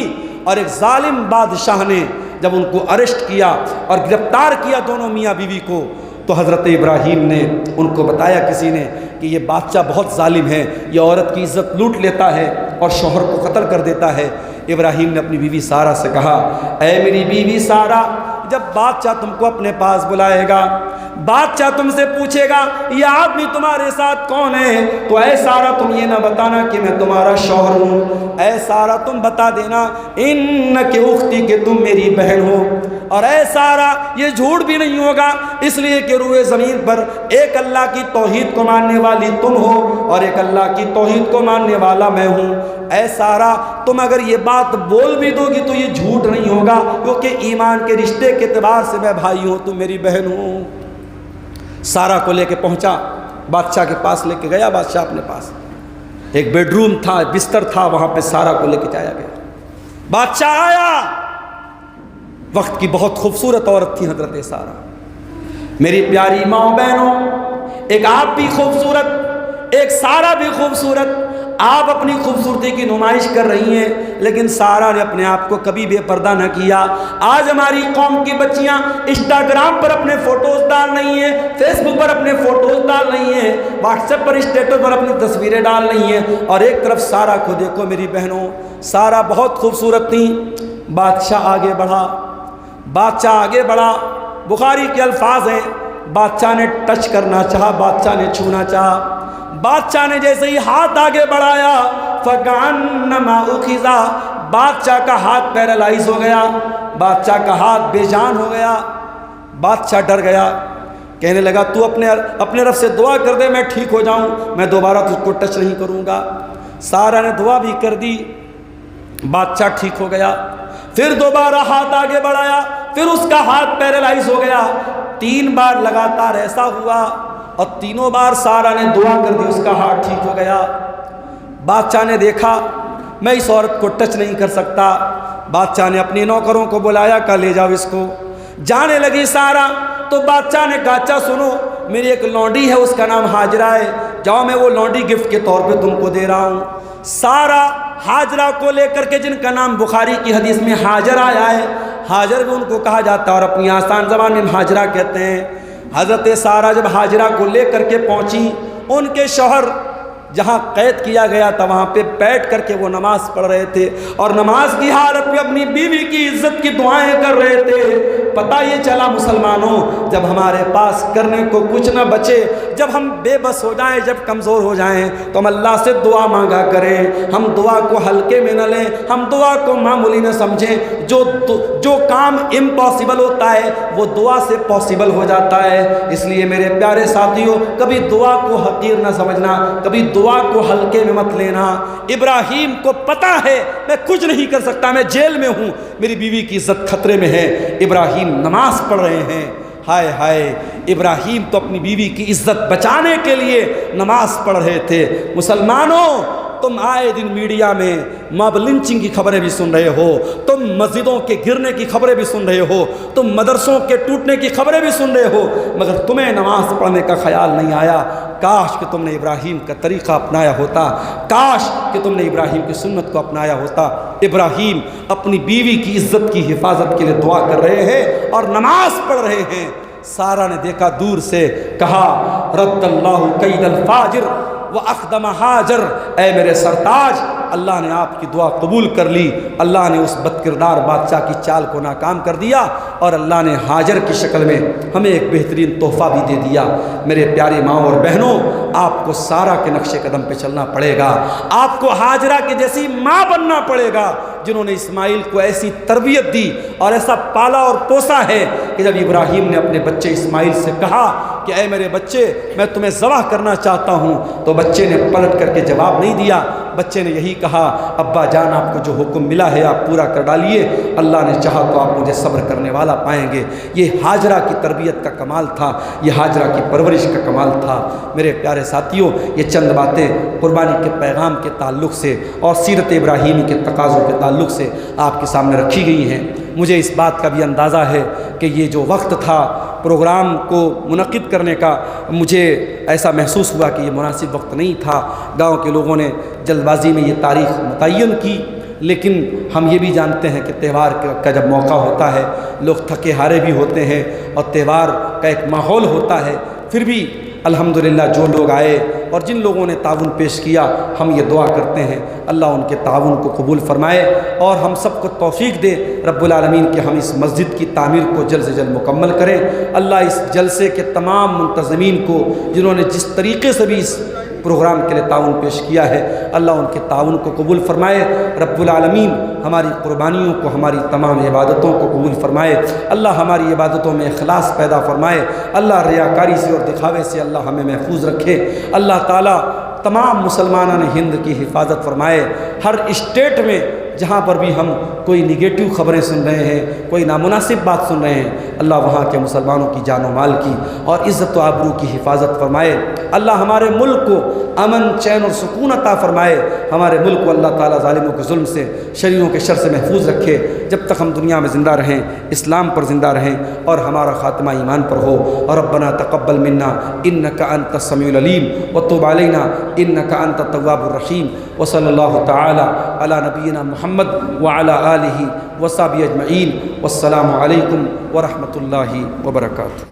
اور ایک ظالم بادشاہ نے جب ان کو اریسٹ کیا اور گرفتار کیا دونوں میاں بیوی کو، تو حضرت ابراہیم نے ان کو بتایا کسی نے کہ یہ بادشاہ بہت ظالم ہے، یہ عورت کی عزت لوٹ لیتا ہے اور شوہر کو قتل کر دیتا ہے۔ ابراہیم نے اپنی بیوی سارہ سے کہا، اے میری بیوی سارہ، جب بادشاہ تم کو اپنے پاس بلائے گا، بادشاہ تم سے پوچھے گا یہ آدمی تمہارے ساتھ کون ہے، تو اے سارہ تم یہ نہ بتانا کہ میں تمہارا شوہر ہوں، اے سارہ تم بتا دینا انکی اختی کہ تم میری بہن ہو، اور اے سارہ یہ جھوٹ بھی نہیں ہوگا اس لیے کہ روئے زمین پر ایک اللہ کی توحید کو ماننے والی تم ہو اور ایک اللہ کی توحید کو ماننے والا میں ہوں۔ اے سارہ تم اگر یہ بات بول بھی دو گی تو یہ جھوٹ نہیں ہوگا، کیونکہ ایمان کے رشتے کے اعتبار سے میں بھائی ہوں، تم میری بہن ہوں۔ سارہ کو لے کے پہنچا، بادشاہ کے پاس لے کے گیا، بادشاہ اپنے پاس ایک بیڈ روم تھا، بستر تھا، وہاں پہ سارہ کو لے کے جایا گیا۔ بادشاہ آیا، وقت کی بہت خوبصورت عورت تھی حضرت سارہ۔ میری پیاری ماں بہنوں، ایک آپ بھی خوبصورت، ایک سارہ بھی خوبصورت، آپ اپنی خوبصورتی کی نمائش کر رہی ہیں، لیکن سارا نے اپنے آپ کو کبھی بے پردہ نہ کیا۔ آج ہماری قوم کی بچیاں انسٹاگرام پر اپنے فوٹوز ڈال رہی ہیں، فیس بک پر اپنے فوٹوز ڈال رہی ہیں، واٹس ایپ پر اسٹیٹس پر اپنی تصویریں ڈال رہی ہیں، اور ایک طرف سارا کو دیکھو میری بہنوں، سارا بہت خوبصورت تھی۔ بادشاہ آگے بڑھا، بادشاہ آگے بڑھا، بخاری کے الفاظ ہیں، بادشاہ نے ٹچ کرنا چاہا، بادشاہ نے چھونا چاہا، بادشاہ نے جیسے ہی ہاتھ آگے بڑھایا فَكَأَنَّمَا أُخِذَ، بادشاہ کا ہاتھ پیرالائز ہو گیا، بادشاہ کا ہاتھ بے جان ہو گیا۔ بادشاہ ڈر گیا، کہنے لگا تو اپنے رب سے دعا کر دے میں ٹھیک ہو جاؤں، میں دوبارہ تجھ کو ٹچ نہیں کروں گا۔ سارا نے دعا بھی کر دی، بادشاہ ٹھیک ہو گیا۔ پھر دوبارہ ہاتھ آگے بڑھایا، پھر اس کا ہاتھ پیرالائز ہو گیا۔ 3 بار لگاتار ایسا ہوا، اور تینوں بار سارا نے دعا کر دی، اس کا ہاتھ ٹھیک ہو گیا۔ بادشاہ نے دیکھا میں اس عورت کو ٹچ نہیں کر سکتا، بادشاہ نے اپنے نوکروں کو بلایا، کہا لے جاؤ اس کو۔ جانے لگی سارا، تو بادشاہ نے کہا اچھا سنو، میری ایک لونڈی ہے، اس کا نام ہاجرہ ہے، جاؤ میں وہ لونڈی گفٹ کے طور پہ تم کو دے رہا ہوں۔ سارا ہاجرہ کو لے کر کے، جن کا نام بخاری کی حدیث میں ہاجر آیا ہے، ہاجر بھی ان کو کہا جاتا ہے اور اپنی آسان زبان میں ہاجرہ کہتے ہیں۔ حضرت سارا جب ہاجرہ کو لے کر کے پہنچی، ان کے شوہر جہاں قید کیا گیا تھا وہاں پہ بیٹھ کر کے وہ نماز پڑھ رہے تھے، اور نماز کی حالت میں اپنی بیوی کی عزت کی دعائیں کر رہے تھے۔ پتہ یہ چلا مسلمانوں، جب ہمارے پاس کرنے کو کچھ نہ بچے، جب ہم بے بس ہو جائیں، جب کمزور ہو جائیں، تو ہم اللہ سے دعا مانگا کریں۔ ہم دعا کو ہلکے میں نہ لیں، ہم دعا کو معمولی نہ سمجھیں۔ جو کام امپاسبل ہوتا ہے وہ دعا سے پاسبل ہو جاتا ہے۔ اس لیے میرے پیارے ساتھیوں، کبھی دعا کو حقیر نہ سمجھنا، کبھی دعا کو ہلکے میں مت لینا۔ ابراہیم کو پتا ہے میں کچھ نہیں کر سکتا، میں جیل میں ہوں، میری بیوی کی عزت خطرے میں ہے، ابراہیم نماز پڑھ رہے ہیں۔ ہائے ہائے، ابراہیم تو اپنی بیوی کی عزت بچانے کے لیے نماز پڑھ رہے تھے۔ مسلمانوں، تم آئے دن میڈیا میں ماب لنچنگ کی خبریں بھی سن رہے ہو، تم مسجدوں کے گرنے کی خبریں بھی سن رہے ہو، تم مدرسوں کے ٹوٹنے کی خبریں بھی سن رہے ہو، مگر تمہیں نماز پڑھنے کا خیال نہیں آیا۔ کاش کہ تم نے ابراہیم کا طریقہ اپنایا ہوتا، کاش کہ تم نے ابراہیم کی سنت کو اپنایا ہوتا۔ ابراہیم اپنی بیوی کی عزت کی حفاظت کے لیے دعا کر رہے ہیں اور نماز پڑھ رہے ہیں۔ سارا نے دیکھا دور سے، کہا رد اللہ کید الفاجر وَأَخْدَمَ حاجر، اے میرے سرتاج، اللہ نے آپ کی دعا قبول کر لی، اللہ نے اس بد کردار بادشاہ کی چال کو ناکام کر دیا، اور اللہ نے ہاجر کی شکل میں ہمیں ایک بہترین تحفہ بھی دے دیا۔ میرے پیارے ماں اور بہنوں، آپ کو سارا کے نقش قدم پہ چلنا پڑے گا، آپ کو ہاجرہ کی جیسی ماں بننا پڑے گا، جنہوں نے اسماعیل کو ایسی تربیت دی اور ایسا پالا اور پوسا ہے کہ جب ابراہیم نے اپنے بچے اسماعیل سے کہا کہ اے میرے بچے میں تمہیں ذبح کرنا چاہتا ہوں، تو بچے نے پلٹ کر کے جواب نہیں دیا، بچے نے یہی کہا ابا جان آپ کو جو حکم ملا ہے آپ پورا کر ڈالیے، اللہ نے چاہا تو آپ مجھے صبر کرنے والا پائیں گے۔ یہ ہاجرہ کی تربیت کا کمال تھا، یہ ہاجرہ کی پرورش کا کمال تھا۔ میرے پیارے ساتھیوں، یہ چند باتیں قربانی کے پیغام کے تعلق سے اور سیرت ابراہیمی کے تقاضوں کے تعلق سے آپ کے سامنے رکھی گئی ہیں۔ مجھے اس بات کا بھی اندازہ ہے کہ یہ جو وقت تھا پروگرام کو منعقد کرنے کا، مجھے ایسا محسوس ہوا کہ یہ مناسب وقت نہیں تھا۔ گاؤں کے لوگوں نے جلد بازی میں یہ تاریخ متعین کی، لیکن ہم یہ بھی جانتے ہیں کہ تہوار کا جب موقع ہوتا ہے لوگ تھکے ہارے بھی ہوتے ہیں اور تہوار کا ایک ماحول ہوتا ہے، پھر بھی الحمدللہ جو لوگ آئے اور جن لوگوں نے تعاون پیش کیا، ہم یہ دعا کرتے ہیں اللہ ان کے تعاون کو قبول فرمائے اور ہم سب کو توفیق دے رب العالمین کہ ہم اس مسجد کی تعمیر کو جلد سے جلد مکمل کریں۔ اللہ اس جلسے کے تمام منتظمین کو جنہوں نے جس طریقے سے بھی اس پروگرام کے لیے تعاون پیش کیا ہے، اللہ ان کے تعاون کو قبول فرمائے۔ رب العالمین ہماری قربانیوں کو، ہماری تمام عبادتوں کو قبول فرمائے۔ اللہ ہماری عبادتوں میں اخلاص پیدا فرمائے۔ اللہ ریاکاری سے اور دکھاوے سے اللہ ہمیں محفوظ رکھے۔ اللہ تعالیٰ تمام مسلمانان ہند کی حفاظت فرمائے۔ ہر اسٹیٹ میں جہاں پر بھی ہم کوئی نگیٹو خبریں سن رہے ہیں، کوئی نامناسب بات سن رہے ہیں، اللہ وہاں کے مسلمانوں کی جان و مال کی اور عزت و آبرو کی حفاظت فرمائے۔ اللہ ہمارے ملک کو امن، چین اور سکون عطا فرمائے۔ ہمارے ملک کو اللہ تعالیٰ ظالموں کے ظلم سے، شریروں کے شر سے محفوظ رکھے۔ جب تک ہم دنیا میں زندہ رہیں اسلام پر زندہ رہیں اور ہمارا خاتمہ ایمان پر ہو۔ اور ربنا تقبل منا انک انت السمیع العلیم وتب علینا انک انت التواب الرحیم، وصلی اللہ تعالی علی نبینا محمد وعلی آلہ وصحبہ اجمعین، والسلام علیکم ورحمۃ اللہ وبرکاتہ۔